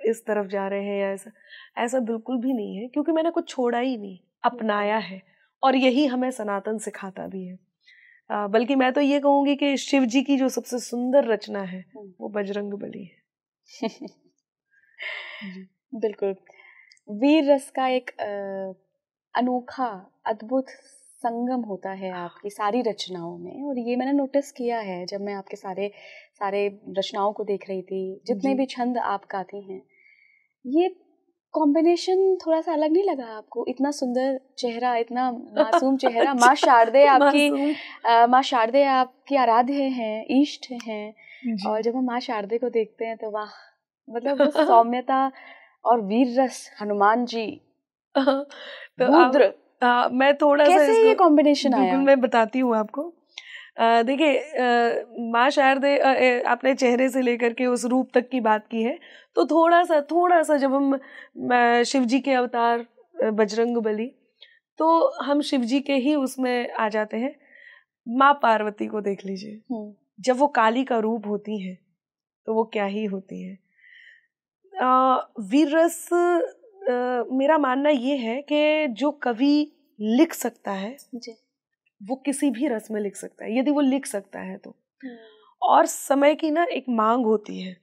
इस तरफ जा रहे हैं या ऐसा, ऐसा बिल्कुल भी नहीं है, क्योंकि मैंने कुछ छोड़ा ही नहीं, अपनाया है। और यही हमें सनातन सिखाता भी है। बल्कि मैं तो ये कहूँगी कि शिव जी की जो सबसे सुंदर रचना है वो बजरंग बली है। बिल्कुल, वीर रस का एक अनोखा अद्भुत संगम होता है आपकी सारी रचनाओं में। और ये मैंने नोटिस किया है जब मैं आपके सारे रचनाओं को देख रही थी, जितने भी छंद आप गाती हैं, ये कॉम्बिनेशन थोड़ा सा अलग नहीं लगा आपको? इतना सुंदर चेहरा, इतना मासूम चेहरा। माँ शारदे आपकी आराध्य हैं, इष्ट हैं। और जब हम माँ शारदे को देखते हैं तो वाह, मतलब वो सौम्यता और वीर रस, हनुमान जी, रुद्र, मैं थोड़ा सा कैसे ये कॉम्बिनेशन आया? बिल्कुल मैं बताती हूँ आपको। देखिए, माँ शारदे, आपने चेहरे से लेकर के उस रूप तक की बात की है, तो थोड़ा सा जब हम शिव जी के अवतार बजरंग बली, तो हम शिव जी के ही उसमें आ जाते हैं। माँ पार्वती को देख लीजिए, जब वो काली का रूप होती है तो वो क्या ही होती है। वीर रस, मेरा मानना ये है कि जो कवि लिख सकता है जी, वो किसी भी रस में लिख सकता है, यदि वो लिख सकता है तो। और समय की ना एक मांग होती है।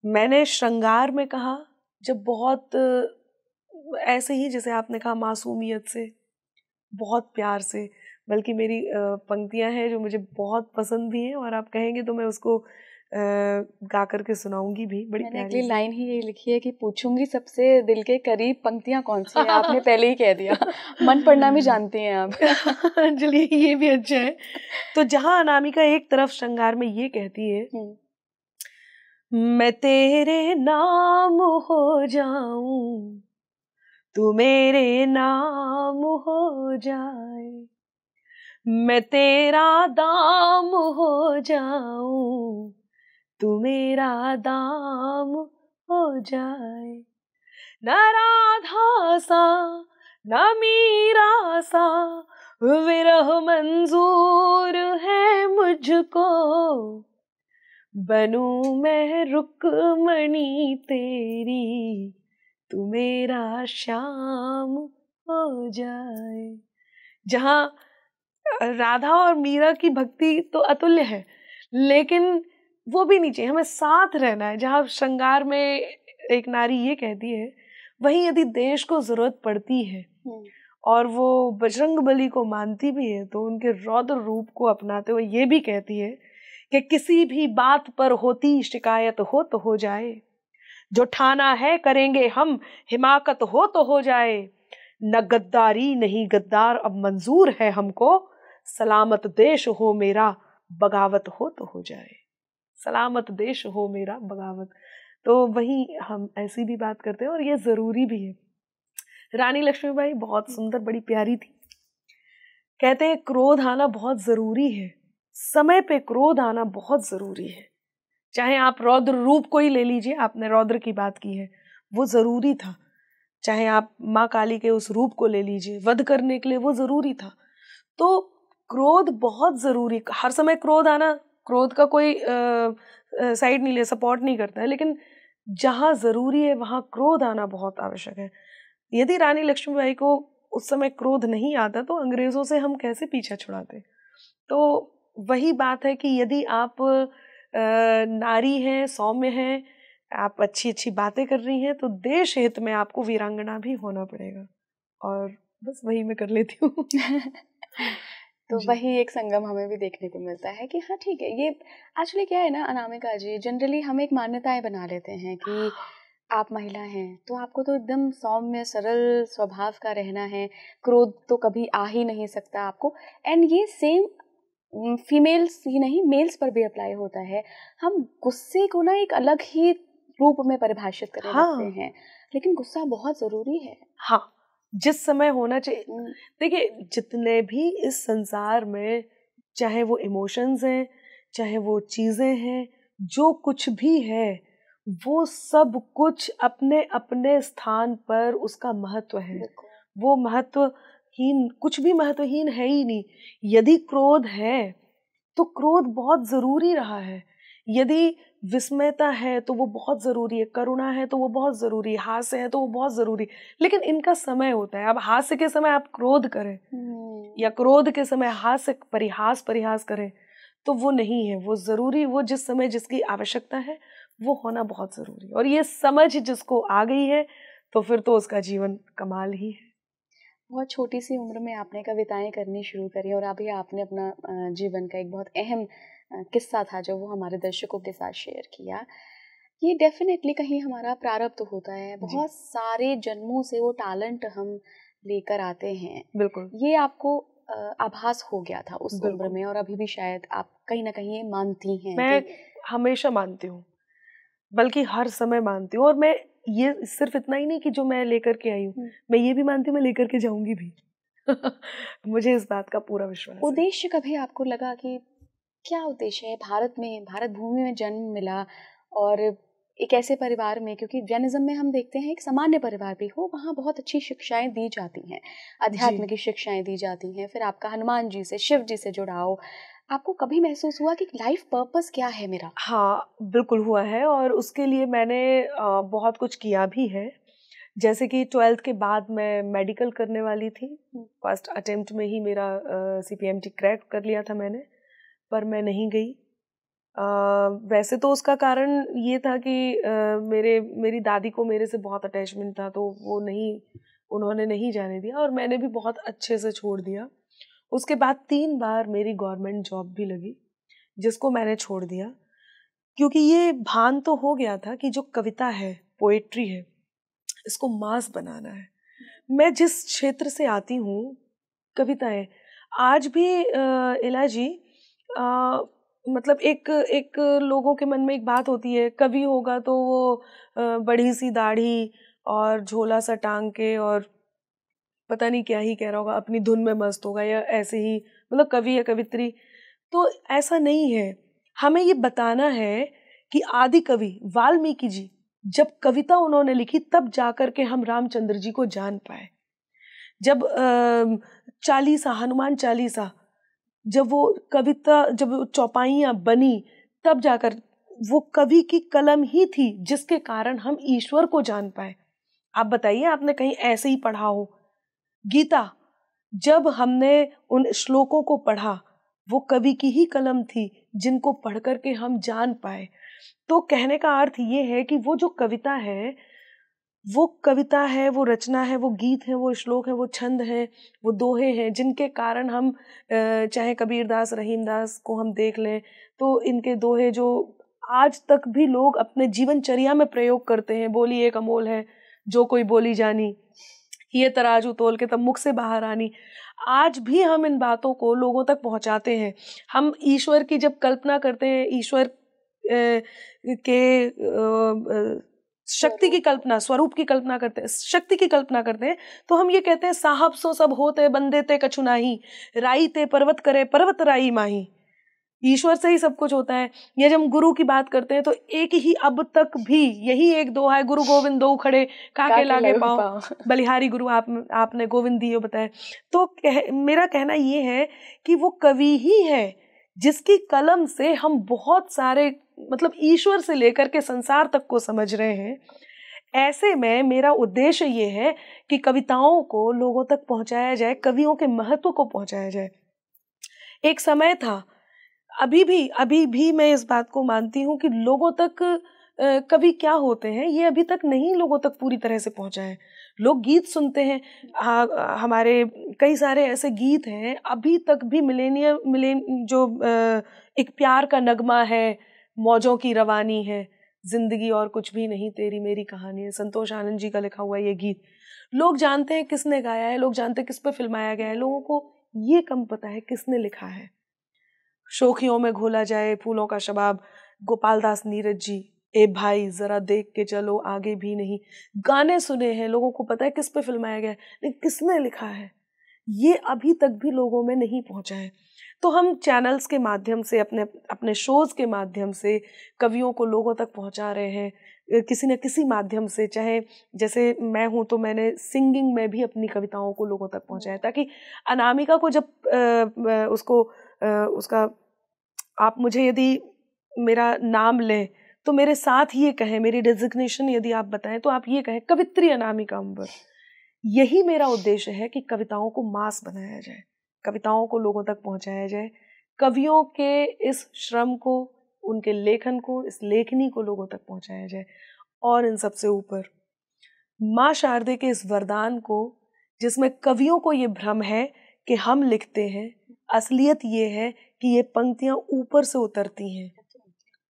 मैंने श्रृंगार में कहा, जब बहुत ऐसे ही जैसे आपने कहा मासूमियत से, बहुत प्यार से, बल्कि मेरी पंक्तियां हैं जो मुझे बहुत पसंद भी हैं, और आप कहेंगे तो मैं उसको गा करके सुनाऊंगी भी। बड़ी मैंने अगली लाइन ही ये लिखी है कि पूछूंगी सबसे दिल के करीब पंक्तियां कौन सी है। आपने पहले ही कह दिया, मन पढ़ना भी जानती हैं आप। चलिए, ये भी अच्छा है। तो जहां अनामिका एक तरफ श्रृंगार में ये कहती है, मैं तेरे नाम हो जाऊं, तू मेरे नाम हो जाए, मैं तेरा दाम हो जाऊं, तू मेरा दाम हो जाए, न राधा सा न मीरा सा विरह मंजूर है मुझको, बनूं मैं रुक्मणी तेरी, तू मेरा श्याम हो जाए। जहाँ राधा और मीरा की भक्ति तो अतुल्य है, लेकिन वो भी नहीं चाहिए, हमें साथ रहना है। जहाँ श्रृंगार में एक नारी ये कहती है, वहीं यदि देश को जरूरत पड़ती है और वो बजरंग बली को मानती भी है, तो उनके रौद्र रूप को अपनाते हुए ये भी कहती है कि किसी भी बात पर होती शिकायत हो तो हो जाए, जो ठाना है करेंगे हम, हिमाकत हो तो हो जाए, न गद्दारी नहीं गद्दार अब मंजूर है हमको, सलामत देश हो मेरा बगावत हो तो हो जाए, सलामत देश हो मेरा बगावत। तो वही हम ऐसी भी बात करते हैं और ये ज़रूरी भी है। रानी लक्ष्मीबाई बहुत सुंदर, बड़ी प्यारी थी। कहते हैं क्रोध आना बहुत ज़रूरी है, समय पे क्रोध आना बहुत ज़रूरी है। चाहे आप रौद्र रूप को ही ले लीजिए, आपने रौद्र की बात की है, वो ज़रूरी था। चाहे आप माँ काली के उस रूप को ले लीजिए, वध करने के लिए वो ज़रूरी था। तो क्रोध बहुत ज़रूरी, हर समय क्रोध आना, क्रोध का कोई साइड नहीं ले, सपोर्ट नहीं करता है, लेकिन जहाँ ज़रूरी है वहाँ क्रोध आना बहुत आवश्यक है। यदि रानी लक्ष्मीबाई को उस समय क्रोध नहीं आता तो अंग्रेज़ों से हम कैसे पीछा छुड़ाते। तो वही बात है कि यदि आप नारी हैं, सौम्य हैं, आप अच्छी अच्छी बातें कर रही हैं, तो देश हित में आपको वीरांगना भी होना पड़ेगा। और बस वही मैं कर लेती हूँ। तो वही एक संगम हमें भी देखने को मिलता है कि हाँ ठीक है, ये एक्चुअली क्या है ना अनामिका जी, जनरली हम एक मान्यताएं बना लेते हैं कि आप महिला हैं तो आपको तो एकदम सौम्य सरल स्वभाव का रहना है, क्रोध तो कभी आ ही नहीं सकता आपको। एंड ये सेम फीमेल्स ही नहीं, मेल्स पर भी अप्लाई होता है। हम गुस्से को ना एक अलग ही रूप में परिभाषित करने लगते हैं, लेकिन गुस्सा बहुत ज़रूरी है। हाँ, जिस समय होना चाहिए। देखिए, जितने भी इस संसार में, चाहे वो इमोशंस हैं, चाहे वो चीज़ें हैं, जो कुछ भी है, वो सब कुछ अपने अपने स्थान पर उसका महत्व है। वो महत्वहीन, कुछ भी महत्वहीन है ही नहीं। यदि क्रोध है तो क्रोध बहुत ज़रूरी रहा है, यदि विस्मयता है तो वो बहुत ज़रूरी है, करुणा है तो वो बहुत ज़रूरी है, हास्य है तो वो बहुत ज़रूरी, लेकिन इनका समय होता है। अब हास्य के समय आप क्रोध करें या क्रोध के समय हास्य परिहास करें तो वो नहीं है, वो ज़रूरी, वो जिस समय जिसकी आवश्यकता है वो होना बहुत ज़रूरी है। और ये समझ जिसको आ गई है तो फिर तो उसका जीवन कमाल ही है। बहुत छोटी सी उम्र में आपने कविताएं करनी शुरू करी और अभी आपने अपना जीवन का एक बहुत अहम किस्सा था जो वो हमारे दर्शकों के साथ शेयर किया। ये डेफिनेटली कहीं हमारा प्रारब्ध होता है, बहुत सारे जन्मों से वो टैलेंट हम लेकर आते हैं। बिल्कुल, ये आपको आभास हो गया था उस उम्र में और अभी भी शायद आप कहीं ना कहीं ये मानती हैं। मैं हमेशा मानती हूँ, बल्कि हर समय मानती हूँ। और मैं ये सिर्फ इतना ही नहीं कि जो मैं लेकर के आई हूँ, मैं ये भी मानती हूँ मैं लेकर के जाऊंगी भी। मुझे इस बात का पूरा विश्वास है। उद्देश्य कभी आपको लगा कि क्या उद्देश्य है, भारत में, भारत भूमि में जन्म मिला और एक ऐसे परिवार में, क्योंकि जैनिज्म में हम देखते हैं एक सामान्य परिवार भी हो, वहाँ बहुत अच्छी शिक्षाएं दी जाती हैं, अध्यात्म की शिक्षाएं दी जाती हैं, फिर आपका हनुमान जी से, शिव जी से जुड़ाव, आपको कभी महसूस हुआ कि लाइफ पर्पस क्या है मेरा? हाँ, बिल्कुल हुआ है और उसके लिए मैंने बहुत कुछ किया भी है। जैसे कि 12th के बाद मैं मेडिकल करने वाली थी, फर्स्ट अटेम्प्ट में ही मेरा CPMT क्रैक कर लिया था मैंने, पर मैं नहीं गई। वैसे तो उसका कारण ये था कि मेरी दादी को मेरे से बहुत अटैचमेंट था, तो उन्होंने नहीं जाने दिया और मैंने भी बहुत अच्छे से छोड़ दिया। उसके बाद 3 बार मेरी गवर्नमेंट जॉब भी लगी, जिसको मैंने छोड़ दिया, क्योंकि ये भान तो हो गया था कि जो कविता है, पोएट्री है, इसको मास बनाना है। मैं जिस क्षेत्र से आती हूँ, कविताएं आज भी इला जी, मतलब एक लोगों के मन में एक बात होती है, कवि होगा तो वो बड़ी सी दाढ़ी और झोला सा टांग के और पता नहीं क्या ही कह रहा होगा, अपनी धुन में मस्त होगा, या ऐसे ही, मतलब कवि या कवित्री। तो ऐसा नहीं है। हमें ये बताना है कि आदि कवि वाल्मीकि जी जब कविता उन्होंने लिखी तब जाकर के हम रामचंद्र जी को जान पाए। जब चालीसा, हनुमान चालीसा, जब वो कविता, जब चौपाइयाँ बनी, तब जाकर वो कवि की कलम ही थी जिसके कारण हम ईश्वर को जान पाए। आप बताइए, आपने कहीं ऐसे ही पढ़ा हो? गीता, जब हमने उन श्लोकों को पढ़ा, वो कवि की ही कलम थी जिनको पढ़ करके हम जान पाए। तो कहने का अर्थ ये है कि वो जो कविता है, वो रचना है, वो गीत है, वो श्लोक है, वो छंद है, वो दोहे हैं, जिनके कारण हम चाहे कबीरदास, रहीमदास को हम देख लें तो इनके दोहे जो आज तक भी लोग अपने जीवनचर्या में प्रयोग करते हैं। बोली एक अमोल है जो कोई बोली जानी, ये तराजू तोल के तब मुख से बाहर आनी। आज भी हम इन बातों को लोगों तक पहुंचाते हैं। हम ईश्वर की जब कल्पना करते हैं, ईश्वर शक्ति की कल्पना, स्वरूप की कल्पना करते हैं, शक्ति की कल्पना करते हैं, तो हम ये कहते हैं साहब सो सब होते बंदे ते कछु नाही, राई ते पर्वत करे पर्वत राई माही। ईश्वर से ही सब कुछ होता है। या जब हम गुरु की बात करते हैं तो एक ही अब तक भी यही एक दो है, गुरु गोविंद दो खड़े काके लागे पाओ, बलिहारी गुरु आपने गोविंद दियो बताए। तो मेरा कहना ये है कि वो कवि ही है जिसकी कलम से हम बहुत सारे मतलब ईश्वर से लेकर के संसार तक को समझ रहे हैं। ऐसे में मेरा उद्देश्य ये है कि कविताओं को लोगों तक पहुंचाया जाए, कवियों के महत्व को पहुंचाया जाए। एक समय था, अभी भी मैं इस बात को मानती हूँ कि लोगों तक कवि क्या होते हैं ये अभी तक नहीं लोगों तक पूरी तरह से पहुंचा है। लोग गीत सुनते हैं, हमारे कई सारे ऐसे गीत हैं अभी तक भी जो एक प्यार का नगमा है, मौजों की रवानी है, जिंदगी और कुछ भी नहीं तेरी मेरी कहानी है, संतोष आनंद जी का लिखा हुआ ये गीत लोग जानते हैं किसने गाया है, लोग जानते हैं किस पे फिल्माया गया है, लोगों को ये कम पता है किसने लिखा है। शोखियों में घोला जाए फूलों का शबाब, गोपाल दास नीरज जी, ए भाई जरा देख के चलो आगे भी नहीं, गाने सुने हैं, लोगों को पता है किस पे फिल्माया गया है, लेकिन किसने लिखा है ये अभी तक भी लोगों में नहीं पहुंचा है। तो हम चैनल्स के माध्यम से, अपने शोज के माध्यम से कवियों को लोगों तक पहुंचा रहे हैं किसी न किसी माध्यम से। चाहे जैसे मैं हूं तो मैंने सिंगिंग में भी अपनी कविताओं को लोगों तक पहुंचाया, ताकि अनामिका को जब उसका आप मुझे यदि मेरा नाम लें तो मेरे साथ ये कहें, मेरी डेजिग्नेशन यदि आप बताएं तो आप ये कहें कवित्री अनामिका अंबर। यही मेरा उद्देश्य है कि कविताओं को मास बनाया जाए, कविताओं को लोगों तक पहुंचाया जाए, कवियों के इस श्रम को, उनके लेखन को, इस लेखनी को लोगों तक पहुंचाया जाए। और इन सबसे ऊपर माँ शारदे के इस वरदान को, जिसमें कवियों को ये भ्रम है कि हम लिखते हैं, असलियत ये है कि ये पंक्तियां ऊपर से उतरती हैं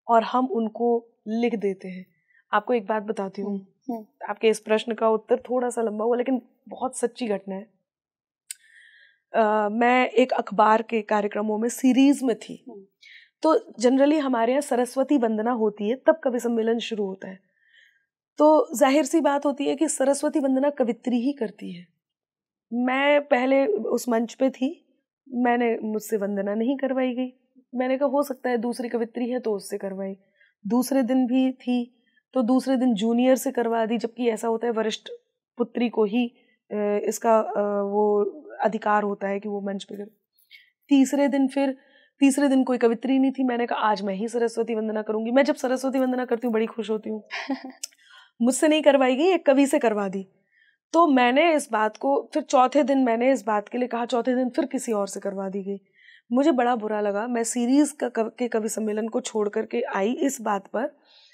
और हम उनको लिख देते हैं। आपको एक बात बताती हूँ, आपके इस प्रश्न का उत्तर थोड़ा सा लंबा हुआ लेकिन बहुत सच्ची घटना है। मैं एक अखबार के कार्यक्रमों में सीरीज में थी, तो जनरली हमारे यहाँ सरस्वती वंदना होती है, तब कवि सम्मेलन शुरू होता है। तो जाहिर सी बात होती है कि सरस्वती वंदना कवित्री ही करती है। मैं पहले उस मंच पे थी, मुझसे वंदना नहीं करवाई गई। मैंने कहा हो सकता है दूसरी कवित्री है तो उससे करवाई। दूसरे दिन भी थी तो दूसरे दिन जूनियर से करवा दी, जबकि ऐसा होता है वरिष्ठ पुत्री को ही इसका वो अधिकार होता है कि वो मंच पे करे। तीसरे दिन कोई कवित्री नहीं थी। मैंने कहा आज मैं ही सरस्वती वंदना करूंगी। मैं जब सरस्वती वंदना करती हूँ बड़ी खुश होती हूँ। मुझसे नहीं करवाई गई, एक कवि से करवा दी। तो मैंने इस बात को फिर चौथे दिन मैंने इस बात के लिए कहा, चौथे दिन फिर किसी और से करवा दी गई। मुझे बड़ा बुरा लगा। मैं सीरीज के कवि सम्मेलन को छोड़ करके आई इस बात पर।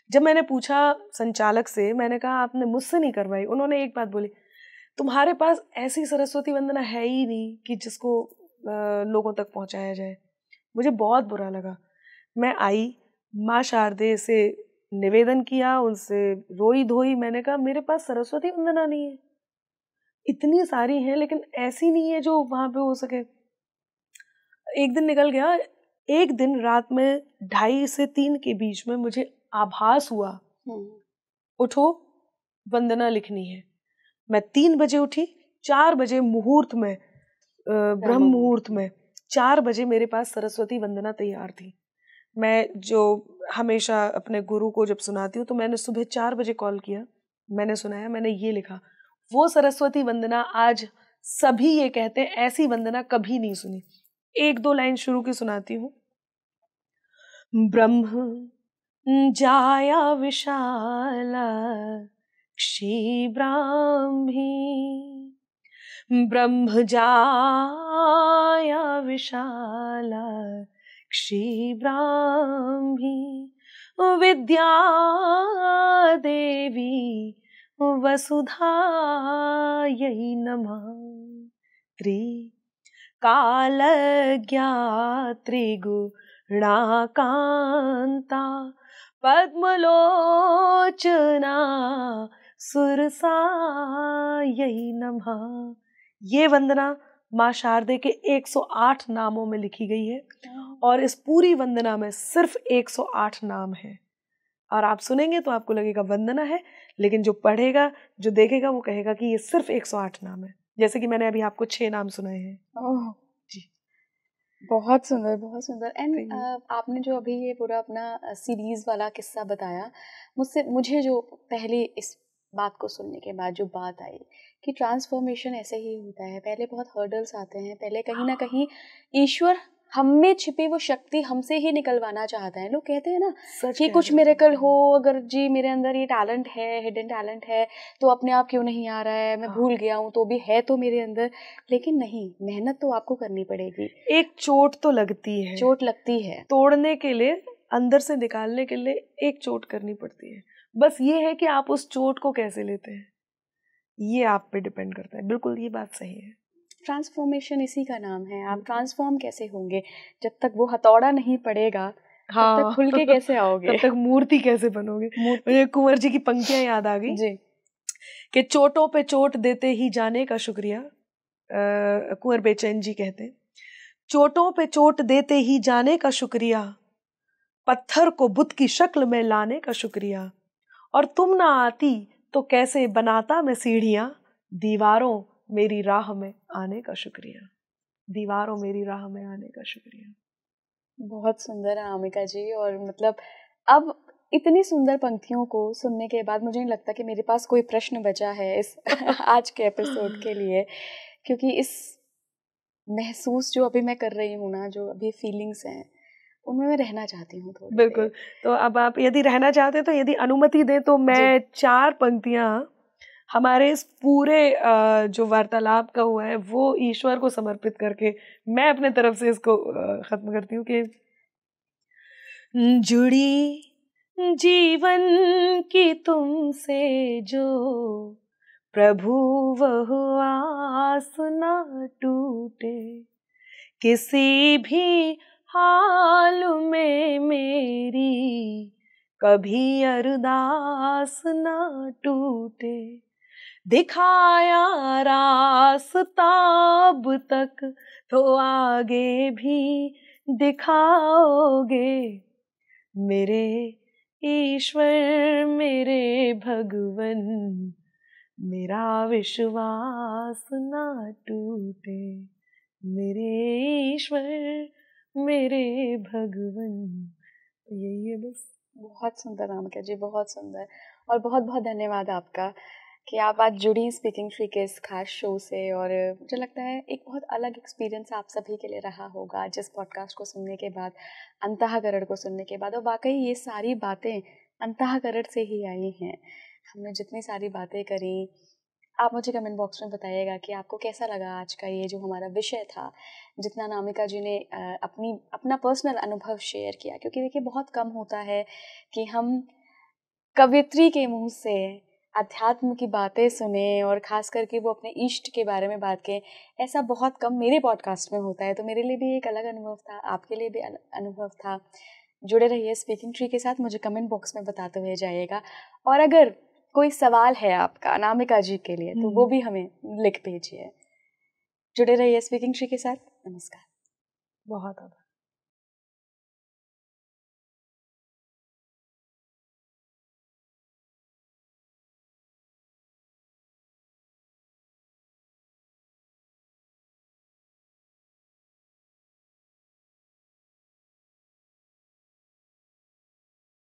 जब मैंने पूछा संचालक से, मैंने कहा आपने मुझसे नहीं करवाई, उन्होंने एक बात बोली, तुम्हारे पास ऐसी सरस्वती वंदना है ही नहीं कि जिसको लोगों तक पहुंचाया जाए। मुझे बहुत बुरा लगा। मैं आई, माँ शारदे से निवेदन किया, उनसे रोई धोई। मैंने कहा मेरे पास सरस्वती वंदना नहीं है, इतनी सारी हैं लेकिन ऐसी नहीं है जो वहां पे हो सके। एक दिन निकल गया, एक दिन रात में 2:30 से 3 के बीच में मुझे आभास हुआ, उठो वंदना लिखनी है। मैं 3 बजे उठी, 4 बजे मुहूर्त में, ब्रह्म मुहूर्त में 4 बजे मेरे पास सरस्वती वंदना तैयार थी। मैं जो हमेशा अपने गुरु को जब सुनाती हूँ तो मैंने सुबह 4 बजे कॉल किया, मैंने सुनाया, मैंने ये लिखा। वो सरस्वती वंदना आज सभी ये कहते हैं ऐसी वंदना कभी नहीं सुनी। 1-2 लाइन शुरू की सुनाती हूँ। ब्रह्म जाया विशाला क्षीब्राह्मी, ब्रह्म जाया विशाला क्षीब्राह्मी, विद्या देवी वसुधायै नमः। त्रिकालज्ञा त्रिगुणाकान्ता पद्मलोचना सुरसायै नमः। ये वंदना माँ शारदे के 108 नामों में लिखी गई है और इस पूरी वंदना में सिर्फ 108 नाम है। और आप सुनेंगे तो आपको लगेगा वंदना है, लेकिन जो पढ़ेगा, जो देखेगा, वो कहेगा कि ये सिर्फ 108 नाम है। जैसे कि मैंने अभी आपको 6 नाम सुनाए हैं। जी, बहुत सुंदर, बहुत सुंदर। एंड आपने जो अभी ये पूरा अपना सीरीज वाला किस्सा बताया, मुझे जो पहले इस बात को सुनने के बाद जो बात आई कि ट्रांसफॉर्मेशन ऐसे ही होता है। पहले बहुत हर्डल्स आते हैं, पहले कहीं ना कहीं ईश्वर हम में छिपी वो शक्ति हमसे ही निकलवाना चाहता है। लोग कहते हैं ना कि कुछ मिरेकल हो, अगर जी मेरे अंदर ये टैलेंट है, हिडन टैलेंट है, तो अपने आप क्यों नहीं आ रहा है, मैं भूल गया हूँ, तो भी है तो मेरे अंदर। लेकिन नहीं, मेहनत तो आपको करनी पड़ेगी। एक चोट तो लगती है, चोट लगती है तोड़ने के लिए, अंदर से निकालने के लिए एक चोट करनी पड़ती है। बस ये है कि आप उस चोट को कैसे लेते हैं, ये आप पे डिपेंड करता है। बिल्कुल, ये बात सही है। ट्रांसफॉर्मेशन इसी का नाम है। आप ट्रांसफॉर्म कैसे होंगे जब तक वो हथौड़ा नहीं पड़ेगा? हाँ, तब तक खुल के कैसे आओगे? तब तक मूर्ति कैसे बनोगे? मुझे कुंवर जी की पंक्तियां याद आ गई जी कि चोटों पे चोट देते ही जाने का शुक्रिया। कुंवर बेचैन जी कहते हैं, चोटों पे चोट देते ही जाने का शुक्रिया, पत्थर को बुत की शक्ल में लाने का शुक्रिया, और तुम ना आती तो कैसे बनाता मैं सीढ़ियां, दीवारों मेरी राह में आने का शुक्रिया, दीवारों मेरी राह में आने का शुक्रिया। बहुत सुंदर अनामिका जी। और मतलब अब इतनी सुंदर पंक्तियों को सुनने के बाद मुझे नहीं लगता कि मेरे पास कोई प्रश्न बचा है इस आज के एपिसोड के लिए, क्योंकि इस महसूस जो अभी मैं कर रही हूँ ना, जो अभी फीलिंग्स हैं, उनमें मैं रहना चाहती हूँ थोड़ी। बिल्कुल। तो अब आप यदि रहना चाहते तो, यदि अनुमति दे तो मैं 4 पंक्तियां हमारे इस पूरे जो वार्तालाप का हुआ है वो ईश्वर को समर्पित करके मैं अपने तरफ से इसको खत्म करती हूँ कि जुड़ी जीवन की तुमसे जो प्रभु वह आस न टूटे, किसी भी हाल में मेरी कभी अरदास न टूटे, दिखाया रास्ता अब तक तो आगे भी दिखाओगे, मेरे ईश्वर मेरे भगवन, मेरा विश्वास न टूटे, मेरे ईश्वर मेरे भगवन। यही है बस। बहुत सुंदर अनामिका जी, बहुत सुंदर। और बहुत बहुत धन्यवाद आपका कि आप आज जुड़ी स्पीकिंग ट्री के इस खास शो से। और मुझे लगता है एक बहुत अलग एक्सपीरियंस आप सभी के लिए रहा होगा जिस पॉडकास्ट को सुनने के बाद, अंतःकरण को सुनने के बाद। और वाकई ये सारी बातें अंतःकरण से ही आई हैं। हमने जितनी सारी बातें करी, आप मुझे कमेंट बॉक्स में बताइएगा कि आपको कैसा लगा आज का ये जो हमारा विषय था, जितना अनामिका जी ने अपना पर्सनल अनुभव शेयर किया। क्योंकि देखिए, बहुत कम होता है कि हम कवियत्री के मुंह से अध्यात्म की बातें सुने और खास करके वो अपने इष्ट के बारे में बात करें। ऐसा बहुत कम मेरे पॉडकास्ट में होता है। तो मेरे लिए भी एक अलग अनुभव था, आपके लिए भी अनुभव था। जुड़े रहिए स्पीकिंग ट्री के साथ, मुझे कमेंट बॉक्स में बताते हुए जाइएगा। और अगर कोई सवाल है आपका अनामिका जी के लिए तो वो भी हमें लिख भेजिए। जुड़े रहिए स्पीकिंग ट्री के साथ। नमस्कार। बहुत आभार।